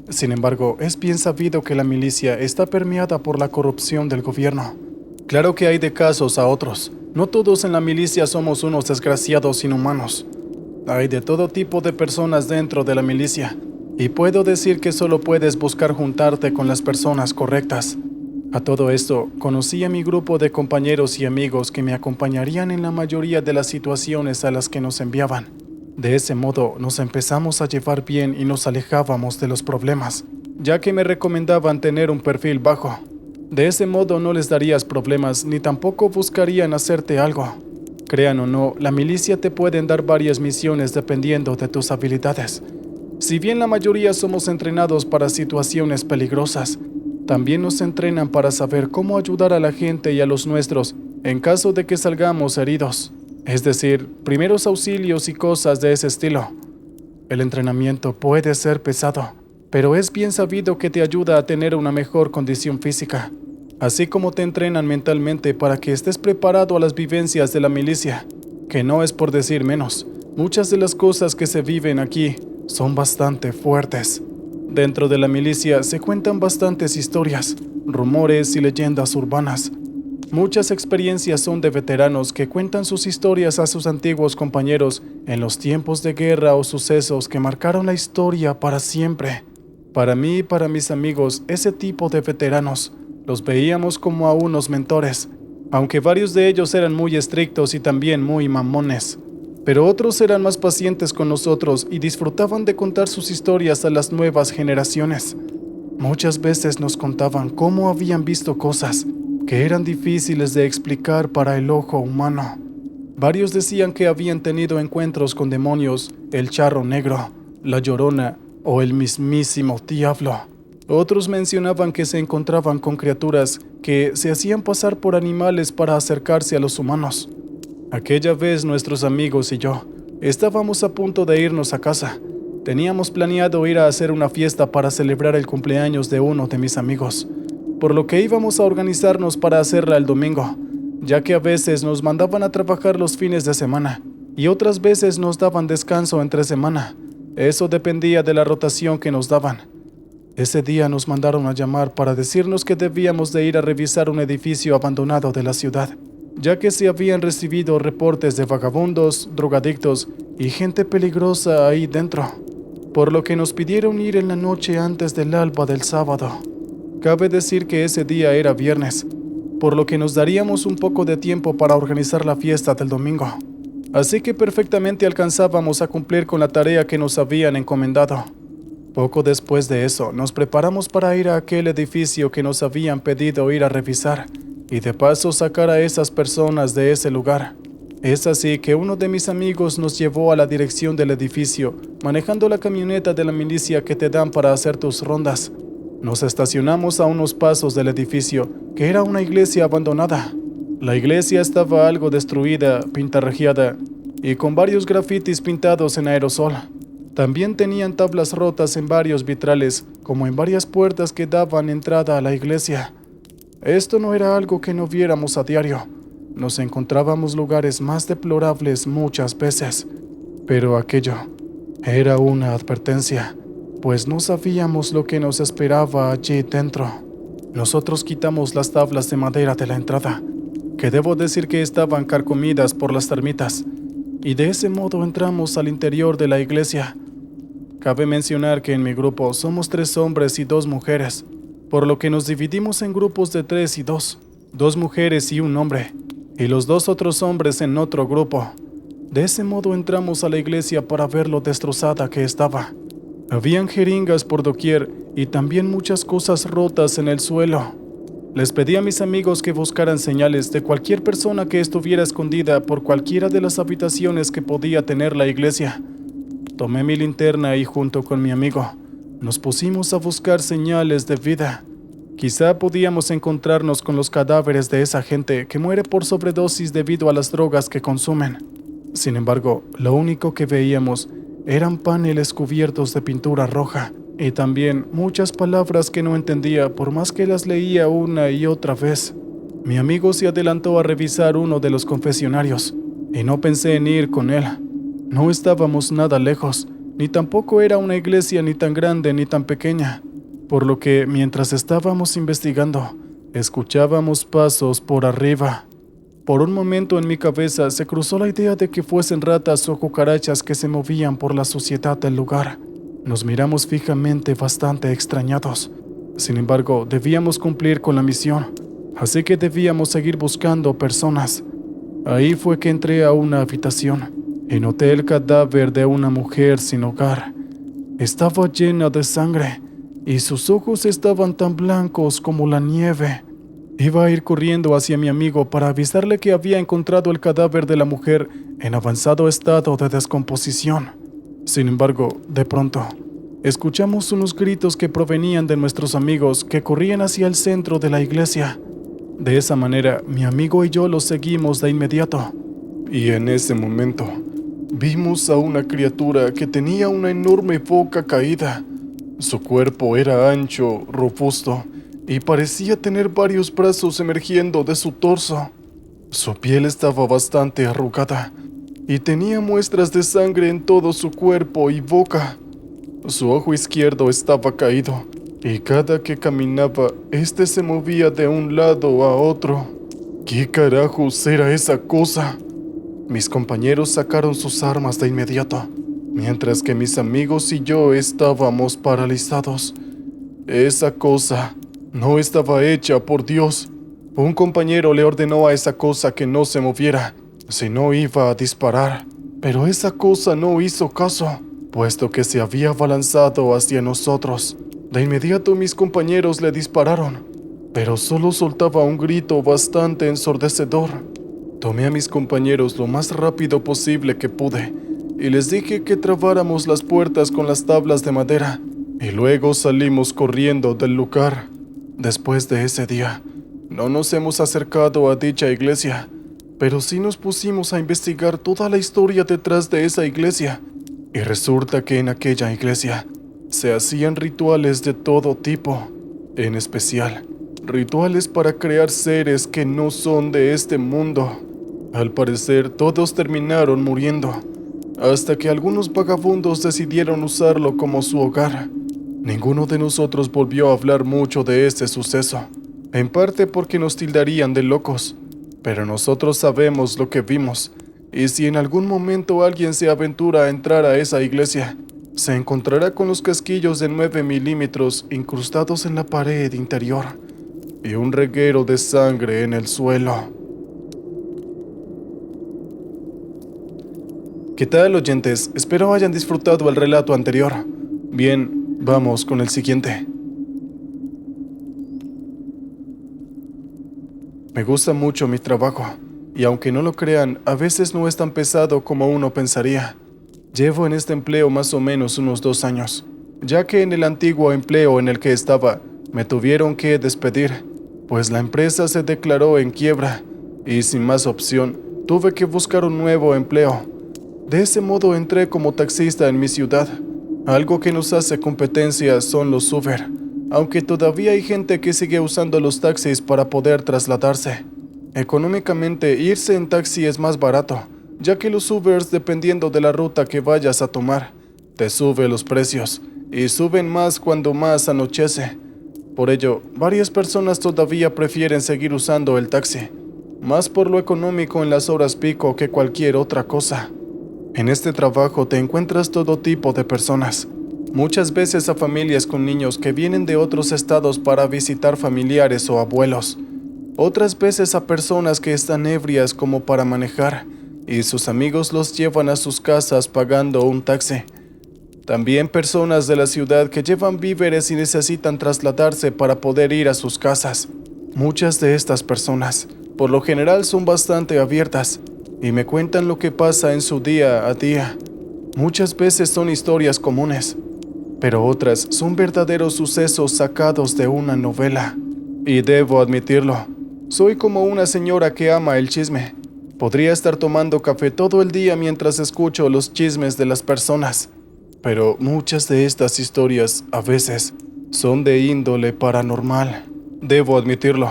Sin embargo, es bien sabido que la milicia está permeada por la corrupción del gobierno. Claro que hay de casos a otros. No todos en la milicia somos unos desgraciados inhumanos. Hay de todo tipo de personas dentro de la milicia, y puedo decir que solo puedes buscar juntarte con las personas correctas. A todo esto, conocí a mi grupo de compañeros y amigos que me acompañarían en la mayoría de las situaciones a las que nos enviaban. De ese modo, nos empezamos a llevar bien y nos alejábamos de los problemas, ya que me recomendaban tener un perfil bajo. De ese modo no les darías problemas ni tampoco buscarían hacerte algo. Crean o no, la milicia te pueden dar varias misiones dependiendo de tus habilidades. Si bien la mayoría somos entrenados para situaciones peligrosas, también nos entrenan para saber cómo ayudar a la gente y a los nuestros en caso de que salgamos heridos. Es decir, primeros auxilios y cosas de ese estilo. El entrenamiento puede ser pesado, pero es bien sabido que te ayuda a tener una mejor condición física, así como te entrenan mentalmente para que estés preparado a las vivencias de la milicia, que no es por decir menos. Muchas de las cosas que se viven aquí son bastante fuertes. Dentro de la milicia se cuentan bastantes historias, rumores y leyendas urbanas. Muchas experiencias son de veteranos que cuentan sus historias a sus antiguos compañeros en los tiempos de guerra o sucesos que marcaron la historia para siempre. Para mí y para mis amigos, ese tipo de veteranos los veíamos como a unos mentores, aunque varios de ellos eran muy estrictos y también muy mamones. Pero otros eran más pacientes con nosotros y disfrutaban de contar sus historias a las nuevas generaciones. Muchas veces nos contaban cómo habían visto cosas que eran difíciles de explicar para el ojo humano. Varios decían que habían tenido encuentros con demonios, el charro negro, la llorona o el mismísimo diablo. Otros mencionaban que se encontraban con criaturas que se hacían pasar por animales para acercarse a los humanos. Aquella vez nuestros amigos y yo estábamos a punto de irnos a casa. Teníamos planeado ir a hacer una fiesta para celebrar el cumpleaños de uno de mis amigos, por lo que íbamos a organizarnos para hacerla el domingo, ya que a veces nos mandaban a trabajar los fines de semana y otras veces nos daban descanso entre semana. Eso dependía de la rotación que nos daban. Ese día nos mandaron a llamar para decirnos que debíamos de ir a revisar un edificio abandonado de la ciudad, ya que se habían recibido reportes de vagabundos, drogadictos y gente peligrosa ahí dentro, por lo que nos pidieron ir en la noche antes del alba del sábado. Cabe decir que ese día era viernes, por lo que nos daríamos un poco de tiempo para organizar la fiesta del domingo, así que perfectamente alcanzábamos a cumplir con la tarea que nos habían encomendado. Poco después de eso, nos preparamos para ir a aquel edificio que nos habían pedido ir a revisar, y de paso sacar a esas personas de ese lugar. Es así que uno de mis amigos nos llevó a la dirección del edificio, manejando la camioneta de la milicia que te dan para hacer tus rondas. Nos estacionamos a unos pasos del edificio, que era una iglesia abandonada. La iglesia estaba algo destruida, pintarrajeada, y con varios grafitis pintados en aerosol. También tenían tablas rotas en varios vitrales, como en varias puertas que daban entrada a la iglesia. Esto no era algo que no viéramos a diario. Nos encontrábamos lugares más deplorables muchas veces, pero aquello era una advertencia, pues no sabíamos lo que nos esperaba allí dentro. Nosotros quitamos las tablas de madera de la entrada, que debo decir que estaban carcomidas por las termitas, y de ese modo entramos al interior de la iglesia. Cabe mencionar que en mi grupo somos 3 hombres y 2 mujeres, por lo que nos dividimos en grupos de 3 y 2, 2 mujeres y un hombre, y los 2 otros hombres en otro grupo. De ese modo entramos a la iglesia para ver lo destrozada que estaba. Habían jeringas por doquier y también muchas cosas rotas en el suelo. Les pedí a mis amigos que buscaran señales de cualquier persona que estuviera escondida por cualquiera de las habitaciones que podía tener la iglesia. Tomé mi linterna y junto con mi amigo nos pusimos a buscar señales de vida. Quizá podíamos encontrarnos con los cadáveres de esa gente que muere por sobredosis debido a las drogas que consumen. Sin embargo, lo único que veíamos eran paneles cubiertos de pintura roja y también muchas palabras que no entendía por más que las leía una y otra vez. Mi amigo se adelantó a revisar uno de los confesionarios y no pensé en ir con él. No estábamos nada lejos, ni tampoco era una iglesia ni tan grande ni tan pequeña, por lo que mientras estábamos investigando, escuchábamos pasos por arriba. Por un momento en mi cabeza se cruzó la idea de que fuesen ratas o cucarachas que se movían por la suciedad del lugar. Nos miramos fijamente bastante extrañados, Sin embargo, debíamos cumplir con la misión, así que debíamos seguir buscando personas. Ahí fue que entré a una habitación y noté el cadáver de una mujer sin hogar. Estaba llena de sangre y sus ojos estaban tan blancos como la nieve. Iba a ir corriendo hacia mi amigo para avisarle que había encontrado el cadáver de la mujer en avanzado estado de descomposición. Sin embargo, de pronto, escuchamos unos gritos que provenían de nuestros amigos que corrían hacia el centro de la iglesia. De esa manera, mi amigo y yo los seguimos de inmediato. Y en ese momento, vimos a una criatura que tenía una enorme boca caída. Su cuerpo era ancho, robusto, y parecía tener varios brazos emergiendo de su torso. Su piel estaba bastante arrugada y tenía muestras de sangre en todo su cuerpo y boca. Su ojo izquierdo estaba caído y cada que caminaba, este se movía de un lado a otro. ¿Qué carajos era esa cosa? Mis compañeros sacaron sus armas de inmediato, mientras que mis amigos y yo estábamos paralizados. Esa cosa no estaba hecha por Dios. Un compañero le ordenó a esa cosa que no se moviera, si no iba a disparar. Pero esa cosa no hizo caso, puesto que se había abalanzado hacia nosotros. De inmediato mis compañeros le dispararon, pero solo soltaba un grito bastante ensordecedor. Tomé a mis compañeros lo más rápido posible que pude y les dije que trabáramos las puertas con las tablas de madera y luego salimos corriendo del lugar. Después de ese día, no nos hemos acercado a dicha iglesia, pero sí nos pusimos a investigar toda la historia detrás de esa iglesia. Y resulta que en aquella iglesia se hacían rituales de todo tipo, en especial rituales para crear seres que no son de este mundo. Al parecer, todos terminaron muriendo, hasta que algunos vagabundos decidieron usarlo como su hogar. Ninguno de nosotros volvió a hablar mucho de este suceso, en parte porque nos tildarían de locos, pero nosotros sabemos lo que vimos, y si en algún momento alguien se aventura a entrar a esa iglesia, se encontrará con los casquillos de 9 milímetros incrustados en la pared interior y un reguero de sangre en el suelo. ¿Qué tal, oyentes? Espero hayan disfrutado el relato anterior. Bien, vamos con el siguiente. Me gusta mucho mi trabajo, y aunque no lo crean, a veces no es tan pesado como uno pensaría. Llevo en este empleo más o menos unos 2 años, ya que en el antiguo empleo en el que estaba, me tuvieron que despedir, pues la empresa se declaró en quiebra, y sin más opción, tuve que buscar un nuevo empleo. De ese modo entré como taxista en mi ciudad. Algo que nos hace competencia son los Uber, aunque todavía hay gente que sigue usando los taxis para poder trasladarse. Económicamente, irse en taxi es más barato, ya que los Ubers, dependiendo de la ruta que vayas a tomar, te sube los precios, y suben más cuando más anochece. Por ello, varias personas todavía prefieren seguir usando el taxi, más por lo económico en las horas pico que cualquier otra cosa. En este trabajo te encuentras todo tipo de personas, muchas veces a familias con niños que vienen de otros estados para visitar familiares o abuelos, otras veces a personas que están ebrias como para manejar y sus amigos los llevan a sus casas pagando un taxi. También personas de la ciudad que llevan víveres y necesitan trasladarse para poder ir a sus casas. Muchas de estas personas, por lo general, son bastante abiertas y me cuentan lo que pasa en su día a día. Muchas veces son historias comunes, pero otras son verdaderos sucesos sacados de una novela. Y debo admitirlo, soy como una señora que ama el chisme. Podría estar tomando café todo el día mientras escucho los chismes de las personas, pero muchas de estas historias, a veces, son de índole paranormal. Debo admitirlo,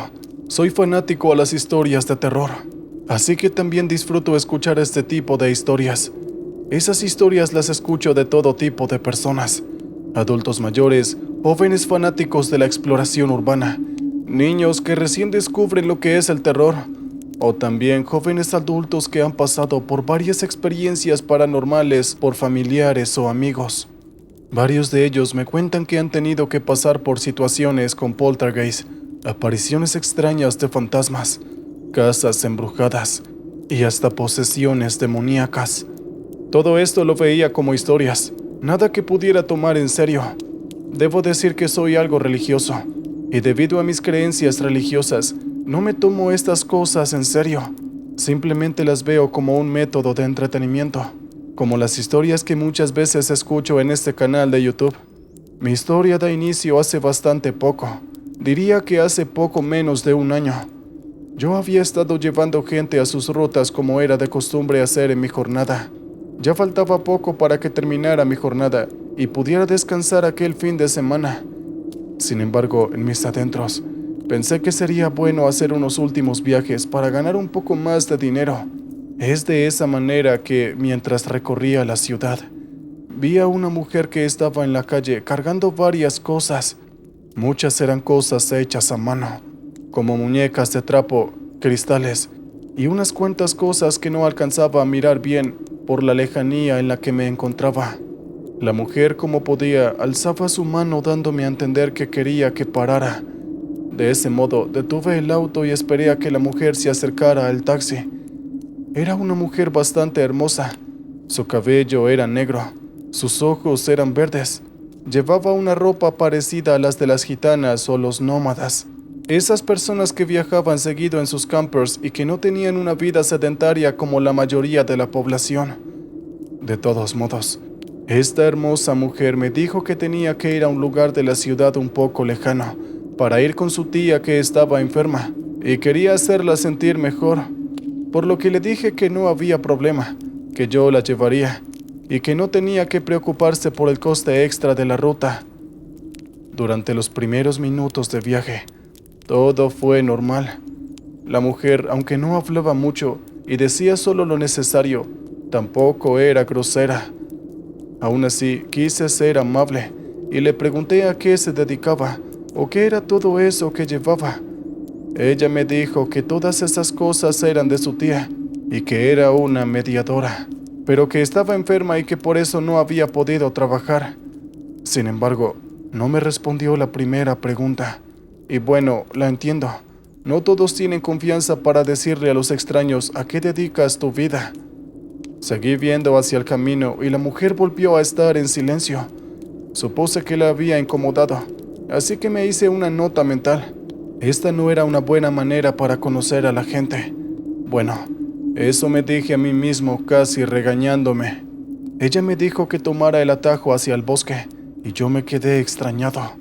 soy fanático a las historias de terror. Así que también disfruto escuchar este tipo de historias. Esas historias las escucho de todo tipo de personas. Adultos mayores, jóvenes fanáticos de la exploración urbana, niños que recién descubren lo que es el terror, o también jóvenes adultos que han pasado por varias experiencias paranormales por familiares o amigos. Varios de ellos me cuentan que han tenido que pasar por situaciones con poltergeist, apariciones extrañas de fantasmas, casas embrujadas y hasta posesiones demoníacas. Todo esto lo veía como historias, nada que pudiera tomar en serio. Debo decir que soy algo religioso, y debido a mis creencias religiosas, no me tomo estas cosas en serio. Simplemente las veo como un método de entretenimiento, como las historias que muchas veces escucho en este canal de YouTube. Mi historia da inicio hace bastante poco, diría que hace poco menos de un año. Yo había estado llevando gente a sus rutas como era de costumbre hacer en mi jornada. Ya faltaba poco para que terminara mi jornada y pudiera descansar aquel fin de semana. Sin embargo, en mis adentros, pensé que sería bueno hacer unos últimos viajes para ganar un poco más de dinero. Es de esa manera que, mientras recorría la ciudad, vi a una mujer que estaba en la calle cargando varias cosas. Muchas eran cosas hechas a mano, como muñecas de trapo, cristales y unas cuantas cosas que no alcanzaba a mirar bien por la lejanía en la que me encontraba. La mujer, como podía, alzaba su mano dándome a entender que quería que parara. De ese modo, detuve el auto y esperé a que la mujer se acercara al taxi. Era una mujer bastante hermosa. Su cabello era negro, sus ojos eran verdes. Llevaba una ropa parecida a las de las gitanas o los nómadas. Esas personas que viajaban seguido en sus campers y que no tenían una vida sedentaria como la mayoría de la población. De todos modos, esta hermosa mujer me dijo que tenía que ir a un lugar de la ciudad un poco lejano para ir con su tía que estaba enferma y quería hacerla sentir mejor, por lo que le dije que no había problema, que yo la llevaría y que no tenía que preocuparse por el coste extra de la ruta. Durante los primeros minutos de viaje, todo fue normal. La mujer, aunque no hablaba mucho y decía solo lo necesario, tampoco era grosera. Aún así, quise ser amable y le pregunté a qué se dedicaba o qué era todo eso que llevaba. Ella me dijo que todas esas cosas eran de su tía y que era una mediadora, pero que estaba enferma y que por eso no había podido trabajar. Sin embargo, no me respondió la primera pregunta. Y bueno, la entiendo. No todos tienen confianza para decirle a los extraños a qué dedicas tu vida. Seguí viendo hacia el camino y la mujer volvió a estar en silencio. Supuse que la había incomodado, así que me hice una nota mental. Esta no era una buena manera para conocer a la gente. Bueno, eso me dije a mí mismo, casi regañándome. Ella me dijo que tomara el atajo hacia el bosque, y yo me quedé extrañado.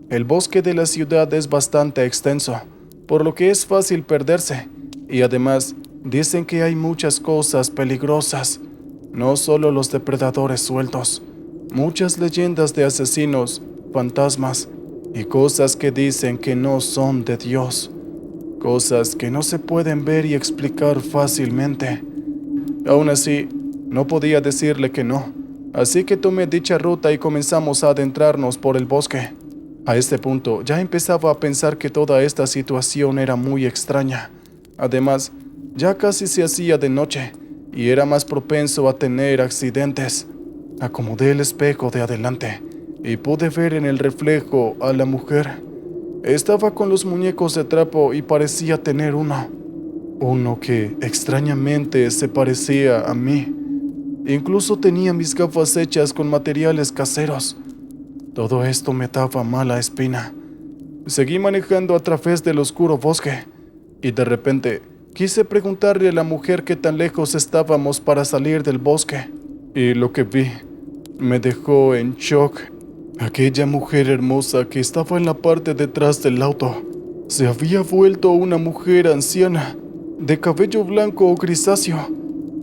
El bosque de la ciudad es bastante extenso, por lo que es fácil perderse, y además dicen que hay muchas cosas peligrosas, no solo los depredadores sueltos, muchas leyendas de asesinos, fantasmas y cosas que dicen que no son de Dios, cosas que no se pueden ver y explicar fácilmente. Aún así, no podía decirle que no, así que tomé dicha ruta y comenzamos a adentrarnos por el bosque. A este punto ya empezaba a pensar que toda esta situación era muy extraña. Además, ya casi se hacía de noche y era más propenso a tener accidentes. Acomodé el espejo de adelante y pude ver en el reflejo a la mujer. Estaba con los muñecos de trapo y parecía tener uno que extrañamente se parecía a mí. Incluso tenía mis gafas hechas con materiales caseros. Todo esto me daba mala espina. Seguí manejando a través del oscuro bosque y de repente quise preguntarle a la mujer qué tan lejos estábamos para salir del bosque, y lo que vi me dejó en shock. Aquella mujer hermosa que estaba en la parte de atrás del auto se había vuelto una mujer anciana, de cabello blanco o grisáceo.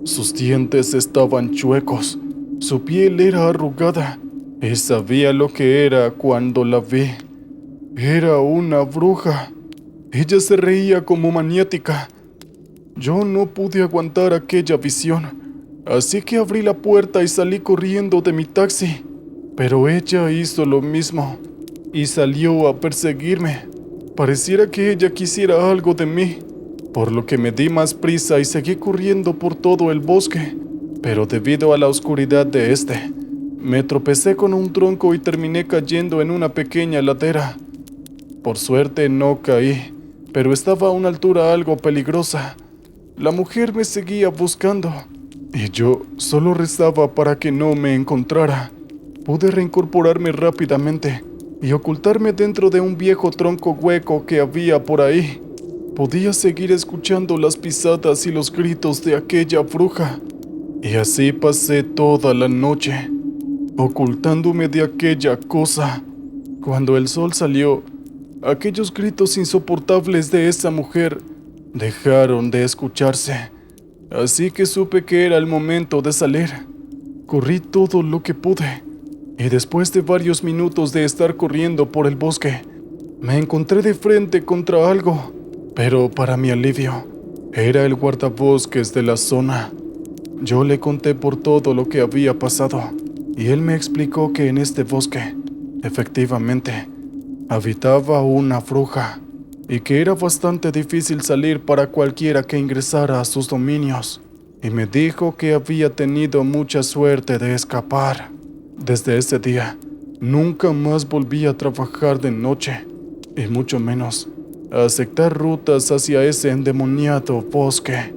Sus dientes estaban chuecos, su piel era arrugada, y sabía lo que era cuando la vi. Era una bruja. Ella se reía como maniática. Yo no pude aguantar aquella visión, así que abrí la puerta y salí corriendo de mi taxi. Pero ella hizo lo mismo y salió a perseguirme. Pareciera que ella quisiera algo de mí, por lo que me di más prisa y seguí corriendo por todo el bosque. Pero debido a la oscuridad de este, Me tropecé con un tronco y terminé cayendo en una pequeña ladera. Por suerte no caí, pero estaba a una altura algo peligrosa. La mujer me seguía buscando y yo solo rezaba para que no me encontrara. Pude reincorporarme rápidamente y ocultarme dentro de un viejo tronco hueco que había por ahí. Podía seguir escuchando las pisadas y los gritos de aquella bruja. Y así pasé toda la noche, ocultándome de aquella cosa. Cuando el sol salió, aquellos gritos insoportables de esa mujer dejaron de escucharse. Así que supe que era el momento de salir. Corrí todo lo que pude, y después de varios minutos de estar corriendo por el bosque, me encontré de frente contra algo, pero para mi alivio, era el guardabosques de la zona. Yo le conté por todo lo que había pasado, y él me explicó que en este bosque, efectivamente, habitaba una bruja, y que era bastante difícil salir para cualquiera que ingresara a sus dominios, y me dijo que había tenido mucha suerte de escapar. Desde ese día, nunca más volví a trabajar de noche, y mucho menos a aceptar rutas hacia ese endemoniado bosque.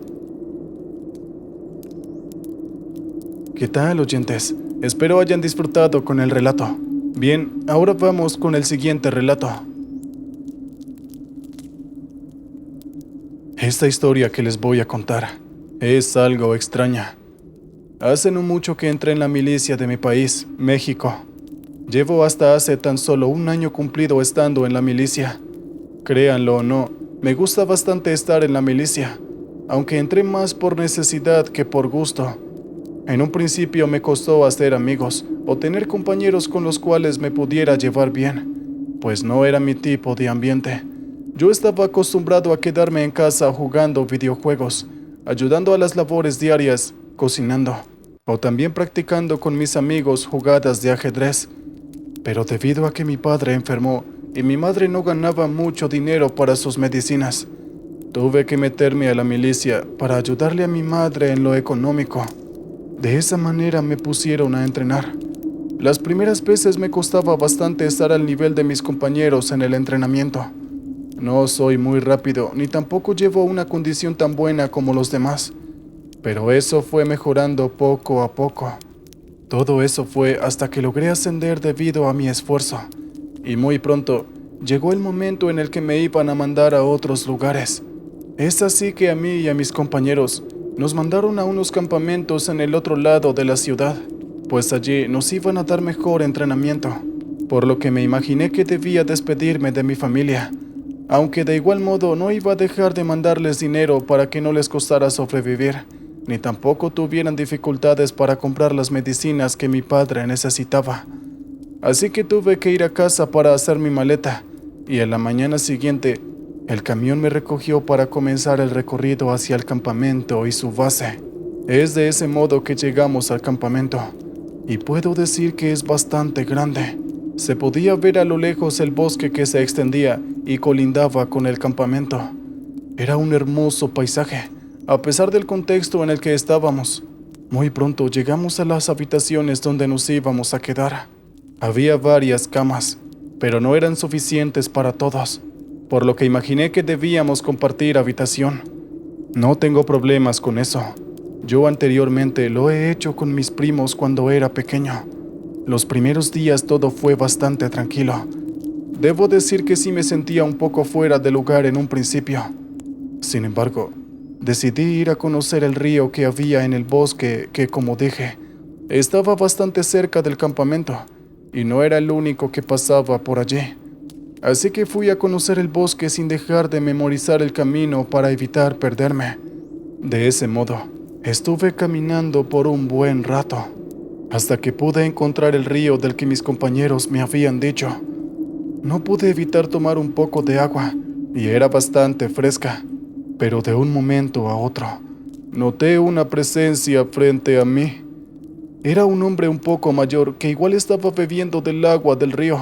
¿Qué tal, oyentes? Espero hayan disfrutado con el relato. Bien, ahora vamos con el siguiente relato. Esta historia que les voy a contar es algo extraña. Hace no mucho que entré en la milicia de mi país, México. Llevo hasta hace tan solo un año cumplido estando en la milicia. Créanlo o no, me gusta bastante estar en la milicia, aunque entré más por necesidad que por gusto. En un principio me costó hacer amigos o tener compañeros con los cuales me pudiera llevar bien, pues no era mi tipo de ambiente. Yo estaba acostumbrado a quedarme en casa jugando videojuegos, ayudando a las labores diarias, cocinando, o también practicando con mis amigos jugadas de ajedrez. Pero debido a que mi padre enfermó y mi madre no ganaba mucho dinero para sus medicinas, tuve que meterme a la milicia para ayudarle a mi madre en lo económico. De esa manera me pusieron a entrenar. Las primeras veces me costaba bastante estar al nivel de mis compañeros en el entrenamiento. No soy muy rápido, ni tampoco llevo una condición tan buena como los demás, pero eso fue mejorando poco a poco. Todo eso fue hasta que logré ascender debido a mi esfuerzo, y muy pronto llegó el momento en el que me iban a mandar a otros lugares. Es así que a mí y a mis compañeros nos mandaron a unos campamentos en el otro lado de la ciudad, pues allí nos iban a dar mejor entrenamiento, por lo que me imaginé que debía despedirme de mi familia, aunque de igual modo no iba a dejar de mandarles dinero para que no les costara sobrevivir, ni tampoco tuvieran dificultades para comprar las medicinas que mi padre necesitaba. Así que tuve que ir a casa para hacer mi maleta, y en la mañana siguiente, el camión me recogió para comenzar el recorrido hacia el campamento y su base. Es de ese modo que llegamos al campamento, y puedo decir que es bastante grande. Se podía ver a lo lejos el bosque que se extendía y colindaba con el campamento. Era un hermoso paisaje, a pesar del contexto en el que estábamos. Muy pronto llegamos a las habitaciones donde nos íbamos a quedar. Había varias camas, pero no eran suficientes para todos, por lo que imaginé que debíamos compartir habitación. No tengo problemas con eso. Yo anteriormente lo he hecho con mis primos cuando era pequeño. Los primeros días todo fue bastante tranquilo. Debo decir que sí me sentía un poco fuera de lugar en un principio. Sin embargo, decidí ir a conocer el río que había en el bosque que, como dije, estaba bastante cerca del campamento y no era el único que pasaba por allí. Así que fui a conocer el bosque sin dejar de memorizar el camino para evitar perderme. De ese modo, estuve caminando por un buen rato, hasta que pude encontrar el río del que mis compañeros me habían dicho. No pude evitar tomar un poco de agua, y era bastante fresca, pero de un momento a otro, noté una presencia frente a mí. Era un hombre un poco mayor que igual estaba bebiendo del agua del río.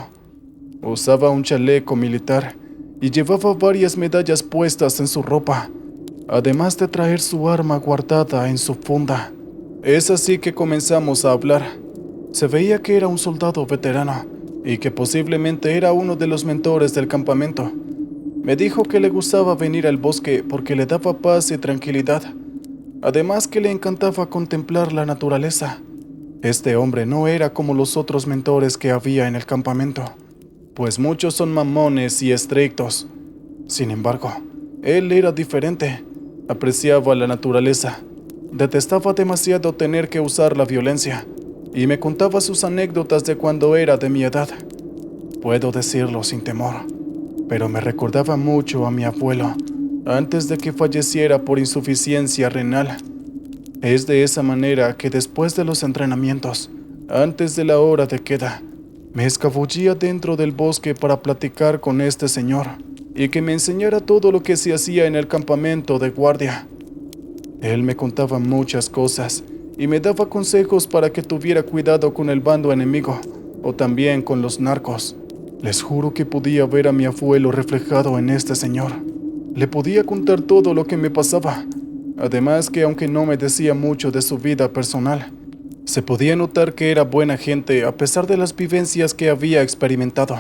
Usaba un chaleco militar y llevaba varias medallas puestas en su ropa, además de traer su arma guardada en su funda. Es así que comenzamos a hablar. Se veía que era un soldado veterano y que posiblemente era uno de los mentores del campamento. Me dijo que le gustaba venir al bosque porque le daba paz y tranquilidad. Además que le encantaba contemplar la naturaleza. Este hombre no era como los otros mentores que había en el campamento, pues muchos son mamones y estrictos. Sin embargo, él era diferente. Apreciaba la naturaleza. Detestaba demasiado tener que usar la violencia y me contaba sus anécdotas de cuando era de mi edad. Puedo decirlo sin temor, pero me recordaba mucho a mi abuelo antes de que falleciera por insuficiencia renal. Es de esa manera que después de los entrenamientos, antes de la hora de queda, me escabullía dentro del bosque para platicar con este señor y que me enseñara todo lo que se hacía en el campamento de guardia. Él me contaba muchas cosas y me daba consejos para que tuviera cuidado con el bando enemigo o también con los narcos. Les juro que podía ver a mi abuelo reflejado en este señor. Le podía contar todo lo que me pasaba. Además que aunque no me decía mucho de su vida personal, se podía notar que era buena gente a pesar de las vivencias que había experimentado.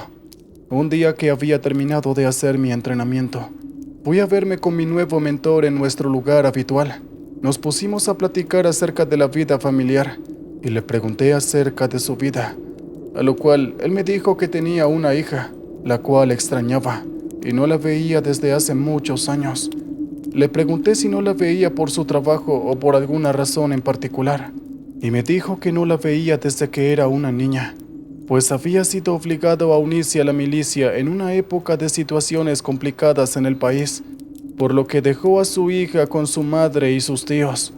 Un día que había terminado de hacer mi entrenamiento, fui a verme con mi nuevo mentor en nuestro lugar habitual. Nos pusimos a platicar acerca de la vida familiar y le pregunté acerca de su vida, a lo cual él me dijo que tenía una hija, la cual extrañaba y no la veía desde hace muchos años. Le pregunté si no la veía por su trabajo o por alguna razón en particular, y me dijo que no la veía desde que era una niña, pues había sido obligado a unirse a la milicia en una época de situaciones complicadas en el país, por lo que dejó a su hija con su madre y sus tíos.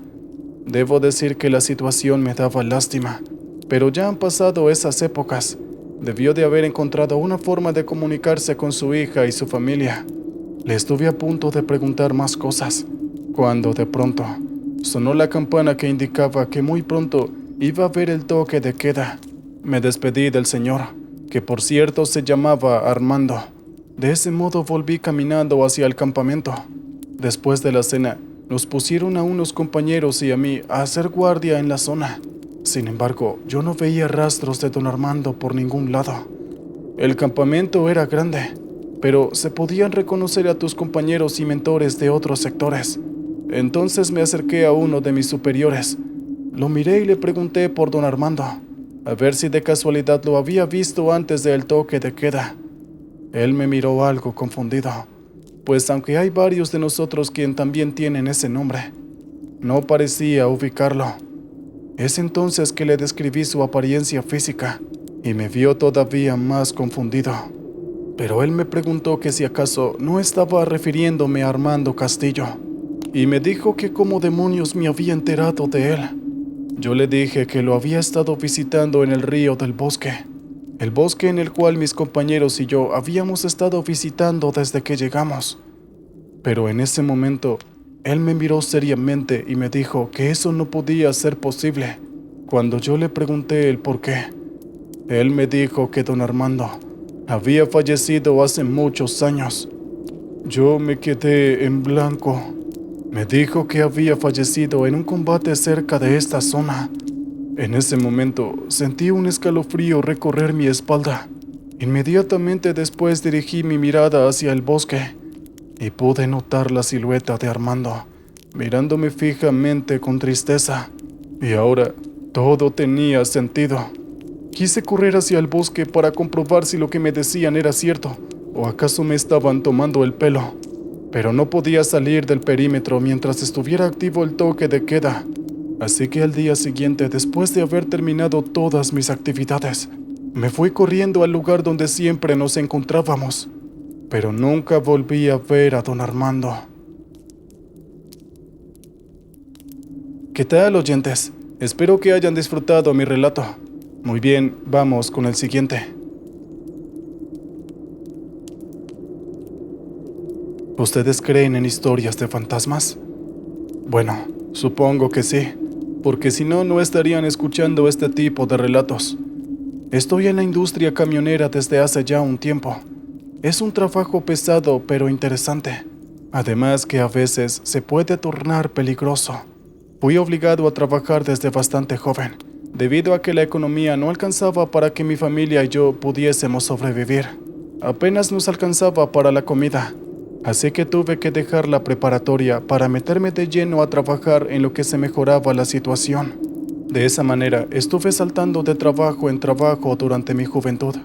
Debo decir que la situación me daba lástima, pero ya han pasado esas épocas. Debió de haber encontrado una forma de comunicarse con su hija y su familia. Le estuve a punto de preguntar más cosas, cuando de pronto sonó la campana que indicaba que muy pronto iba a haber el toque de queda. Me despedí del señor, que por cierto se llamaba Armando. De ese modo volví caminando hacia el campamento. Después de la cena, nos pusieron a unos compañeros y a mí a hacer guardia en la zona. Sin embargo, yo no veía rastros de don Armando por ningún lado. El campamento era grande, pero se podían reconocer a tus compañeros y mentores de otros sectores. Entonces me acerqué a uno de mis superiores. Lo miré y le pregunté por don Armando, a ver si de casualidad lo había visto antes del toque de queda. Él me miró algo confundido, pues aunque hay varios de nosotros quien también tienen ese nombre, no parecía ubicarlo. Es entonces que le describí su apariencia física y me vio todavía más confundido. Pero él me preguntó que si acaso no estaba refiriéndome a Armando Castillo, y me dijo que cómo demonios me había enterado de él. Yo le dije que lo había estado visitando en el río del bosque, el bosque en el cual mis compañeros y yo habíamos estado visitando desde que llegamos. Pero en ese momento, él me miró seriamente y me dijo que eso no podía ser posible. Cuando yo le pregunté el por qué, él me dijo que don Armando había fallecido hace muchos años. Yo me quedé en blanco. Me dijo que había fallecido en un combate cerca de esta zona. En ese momento sentí un escalofrío recorrer mi espalda. Inmediatamente después dirigí mi mirada hacia el bosque y pude notar la silueta de Armando, mirándome fijamente con tristeza. Y ahora todo tenía sentido. Quise correr hacia el bosque para comprobar si lo que me decían era cierto, o acaso me estaban tomando el pelo. Pero no podía salir del perímetro mientras estuviera activo el toque de queda. Así que al día siguiente, después de haber terminado todas mis actividades, me fui corriendo al lugar donde siempre nos encontrábamos. Pero nunca volví a ver a don Armando. ¿Qué tal, oyentes? Espero que hayan disfrutado mi relato. Muy bien, vamos con el siguiente. ¿Ustedes creen en historias de fantasmas? Bueno, supongo que sí, porque si no, no estarían escuchando este tipo de relatos. Estoy en la industria camionera desde hace ya un tiempo. Es un trabajo pesado pero interesante, además que a veces se puede tornar peligroso. Fui obligado a trabajar desde bastante joven, debido a que la economía no alcanzaba para que mi familia y yo pudiésemos sobrevivir. Apenas nos alcanzaba para la comida, así que tuve que dejar la preparatoria para meterme de lleno a trabajar en lo que se mejoraba la situación. De esa manera, estuve saltando de trabajo en trabajo durante mi juventud.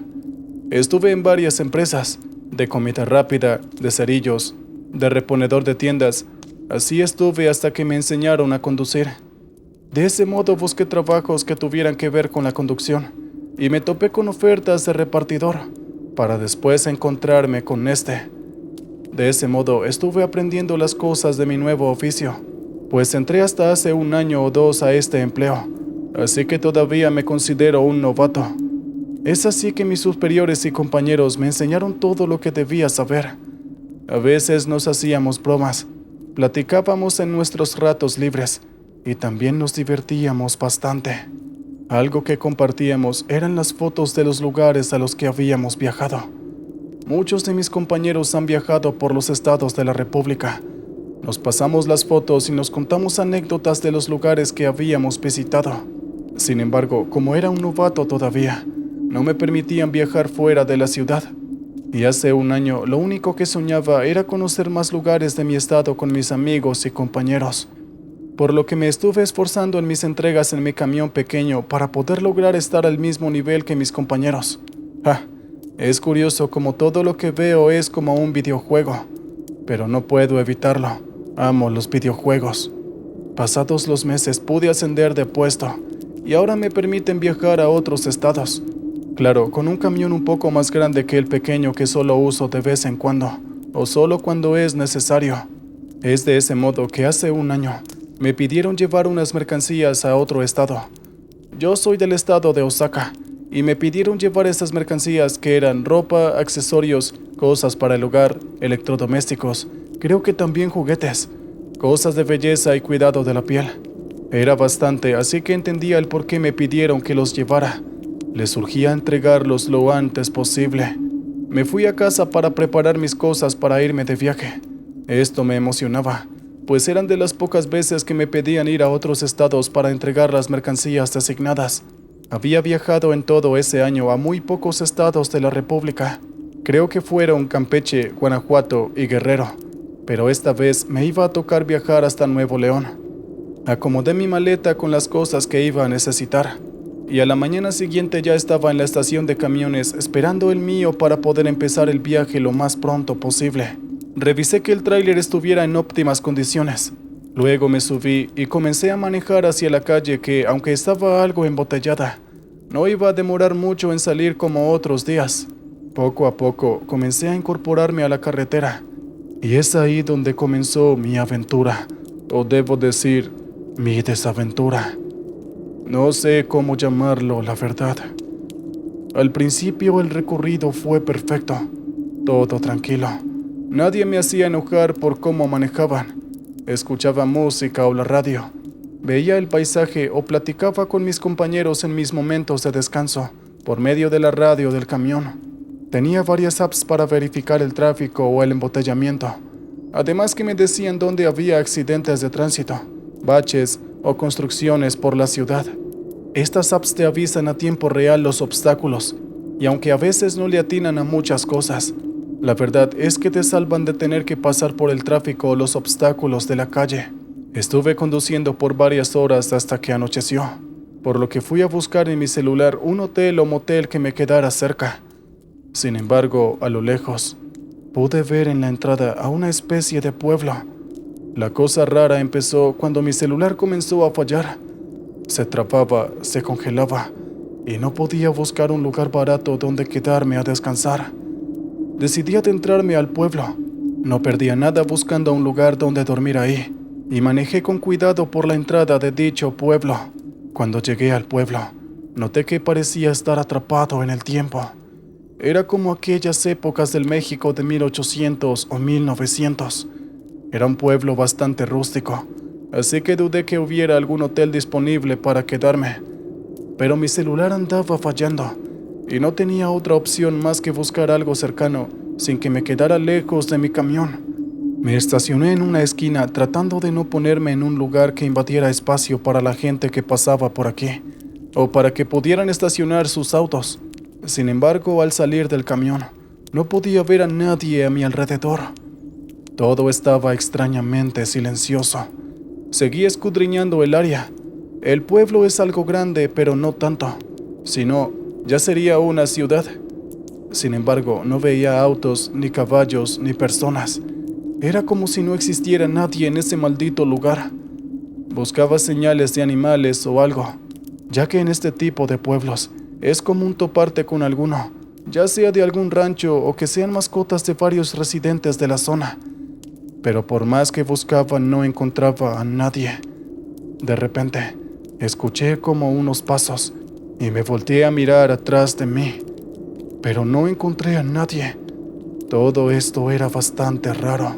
Estuve en varias empresas, de comida rápida, de cerillos, de reponedor de tiendas. Así estuve hasta que me enseñaron a conducir. De ese modo busqué trabajos que tuvieran que ver con la conducción y me topé con ofertas de repartidor, para después encontrarme con este. De ese modo estuve aprendiendo las cosas de mi nuevo oficio, pues entré hasta hace 1 año o 2 a este empleo, así que todavía me considero un novato. Es así que mis superiores y compañeros me enseñaron todo lo que debía saber. A veces nos hacíamos bromas, platicábamos en nuestros ratos libres y también nos divertíamos bastante. Algo que compartíamos eran las fotos de los lugares a los que habíamos viajado. Muchos de mis compañeros han viajado por los estados de la República. Nos pasamos las fotos y nos contamos anécdotas de los lugares que habíamos visitado. Sin embargo, como era un novato todavía, no me permitían viajar fuera de la ciudad. Y hace 1 año lo único que soñaba era conocer más lugares de mi estado con mis amigos y compañeros. Por lo que me estuve esforzando en mis entregas en mi camión pequeño para poder lograr estar al mismo nivel que mis compañeros. Es curioso como todo lo que veo es como un videojuego, pero no puedo evitarlo. Amo los videojuegos. Pasados los meses pude ascender de puesto y ahora me permiten viajar a otros estados. Claro, con un camión un poco más grande que el pequeño que solo uso de vez en cuando, o solo cuando es necesario. Es de ese modo que hace 1 año me pidieron llevar unas mercancías a otro estado. Yo soy del estado de Osaka y me pidieron llevar esas mercancías que eran ropa, accesorios, cosas para el hogar, electrodomésticos, creo que también juguetes, cosas de belleza y cuidado de la piel. Era bastante, así que entendía el por qué me pidieron que los llevara. Les surgía entregarlos lo antes posible. Me fui a casa para preparar mis cosas para irme de viaje. Esto me emocionaba, pues eran de las pocas veces que me pedían ir a otros estados para entregar las mercancías designadas. Había viajado en todo ese año a muy pocos estados de la República. Creo que fueron Campeche, Guanajuato y Guerrero, pero esta vez me iba a tocar viajar hasta Nuevo León. Acomodé mi maleta con las cosas que iba a necesitar, y a la mañana siguiente ya estaba en la estación de camiones esperando el mío para poder empezar el viaje lo más pronto posible. Revisé que el tráiler estuviera en óptimas condiciones. Luego me subí y comencé a manejar hacia la calle que, aunque estaba algo embotellada, no iba a demorar mucho en salir como otros días. Poco a poco comencé a incorporarme a la carretera, y es ahí donde comenzó mi aventura, o debo decir, mi desaventura. No sé cómo llamarlo, la verdad. Al principio el recorrido fue perfecto, todo tranquilo. Nadie me hacía enojar por cómo manejaban. Escuchaba música o la radio, veía el paisaje o platicaba con mis compañeros en mis momentos de descanso por medio de la radio del camión. Tenía varias apps para verificar el tráfico o el embotellamiento, además que me decían dónde había accidentes de tránsito, baches o construcciones por la ciudad. Estas apps te avisan a tiempo real los obstáculos, y aunque a veces no le atinan a muchas cosas, la verdad es que te salvan de tener que pasar por el tráfico o los obstáculos de la calle. Estuve conduciendo por varias horas hasta que anocheció, por lo que fui a buscar en mi celular un hotel o motel que me quedara cerca. Sin embargo, a lo lejos, pude ver en la entrada a una especie de pueblo. La cosa rara empezó cuando mi celular comenzó a fallar. Se trababa, se congelaba, y no podía buscar un lugar barato donde quedarme a descansar. Decidí adentrarme al pueblo. No perdía nada buscando un lugar donde dormir ahí, y manejé con cuidado por la entrada de dicho pueblo. Cuando llegué al pueblo, noté que parecía estar atrapado en el tiempo. Era como aquellas épocas del México de 1800 o 1900. Era un pueblo bastante rústico, así que dudé que hubiera algún hotel disponible para quedarme. Pero mi celular andaba fallando, y no tenía otra opción más que buscar algo cercano, sin que me quedara lejos de mi camión. Me estacioné en una esquina tratando de no ponerme en un lugar que invadiera espacio para la gente que pasaba por aquí. o para que pudieran estacionar sus autos. Sin embargo, al salir del camión, no podía ver a nadie a mi alrededor. Todo estaba extrañamente silencioso. Seguí escudriñando el área. El pueblo es algo grande, pero no tanto. Si no, ya sería una ciudad. Sin embargo, no veía autos, ni caballos, ni personas. Era como si no existiera nadie en ese maldito lugar. Buscaba señales de animales o algo, ya que en este tipo de pueblos es común toparte con alguno, ya sea de algún rancho o que sean mascotas de varios residentes de la zona. Pero por más que buscaba, no encontraba a nadie. De repente, escuché como unos pasos y me volteé a mirar atrás de mí, pero no encontré a nadie. Todo esto era bastante raro.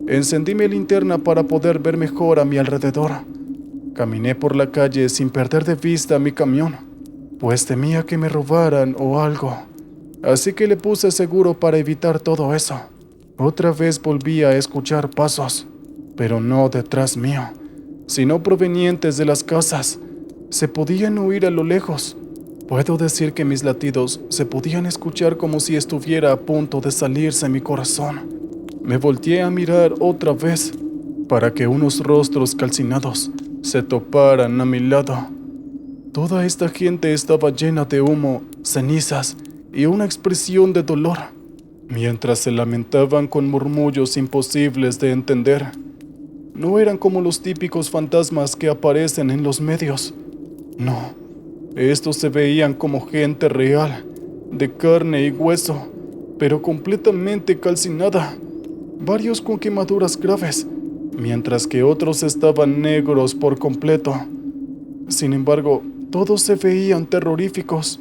Encendí mi linterna para poder ver mejor a mi alrededor. Caminé por la calle sin perder de vista mi camión, pues temía que me robaran o algo. Así que le puse seguro para evitar todo eso. Otra vez volví a escuchar pasos, pero no detrás mío, sino provenientes de las casas. Se podían oír a lo lejos. Puedo decir que mis latidos se podían escuchar como si estuviera a punto de salirse mi corazón. Me volteé a mirar otra vez para que unos rostros calcinados se toparan a mi lado. Toda esta gente estaba llena de humo, cenizas y una expresión de dolor, mientras se lamentaban con murmullos imposibles de entender. No eran como los típicos fantasmas que aparecen en los medios. No, estos se veían como gente real, de carne y hueso, pero completamente calcinada, varios con quemaduras graves, mientras que otros estaban negros por completo. Sin embargo, todos se veían terroríficos.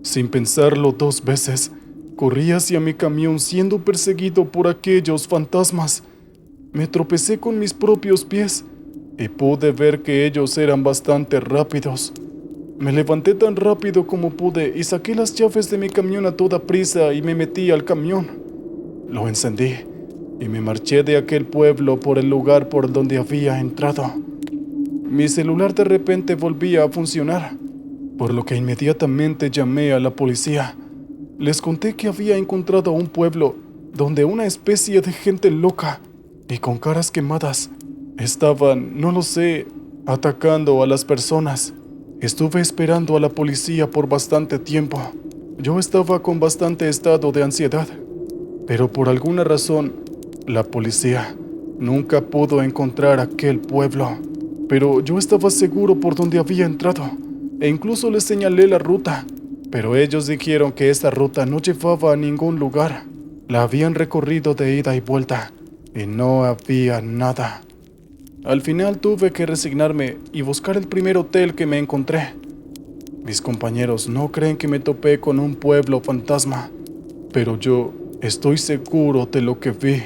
Sin pensarlo dos veces, corrí hacia mi camión siendo perseguido por aquellos fantasmas. Me tropecé con mis propios pies y pude ver que ellos eran bastante rápidos. Me levanté tan rápido como pude y saqué las llaves de mi camión a toda prisa y me metí al camión. Lo encendí y me marché de aquel pueblo por el lugar por donde había entrado. Mi celular de repente volvía a funcionar, por lo que inmediatamente llamé a la policía. Les conté que había encontrado un pueblo donde una especie de gente loca y con caras quemadas estaban, no lo sé, atacando a las personas. Estuve esperando a la policía por bastante tiempo. Yo estaba con bastante estado de ansiedad, pero por alguna razón, la policía nunca pudo encontrar aquel pueblo. Pero yo estaba seguro por dónde había entrado, e incluso les señalé la ruta, pero ellos dijeron que esta ruta no llevaba a ningún lugar. La habían recorrido de ida y vuelta, y no había nada. Al final tuve que resignarme y buscar el primer hotel que me encontré. Mis compañeros no creen que me topé con un pueblo fantasma, pero yo estoy seguro de lo que vi.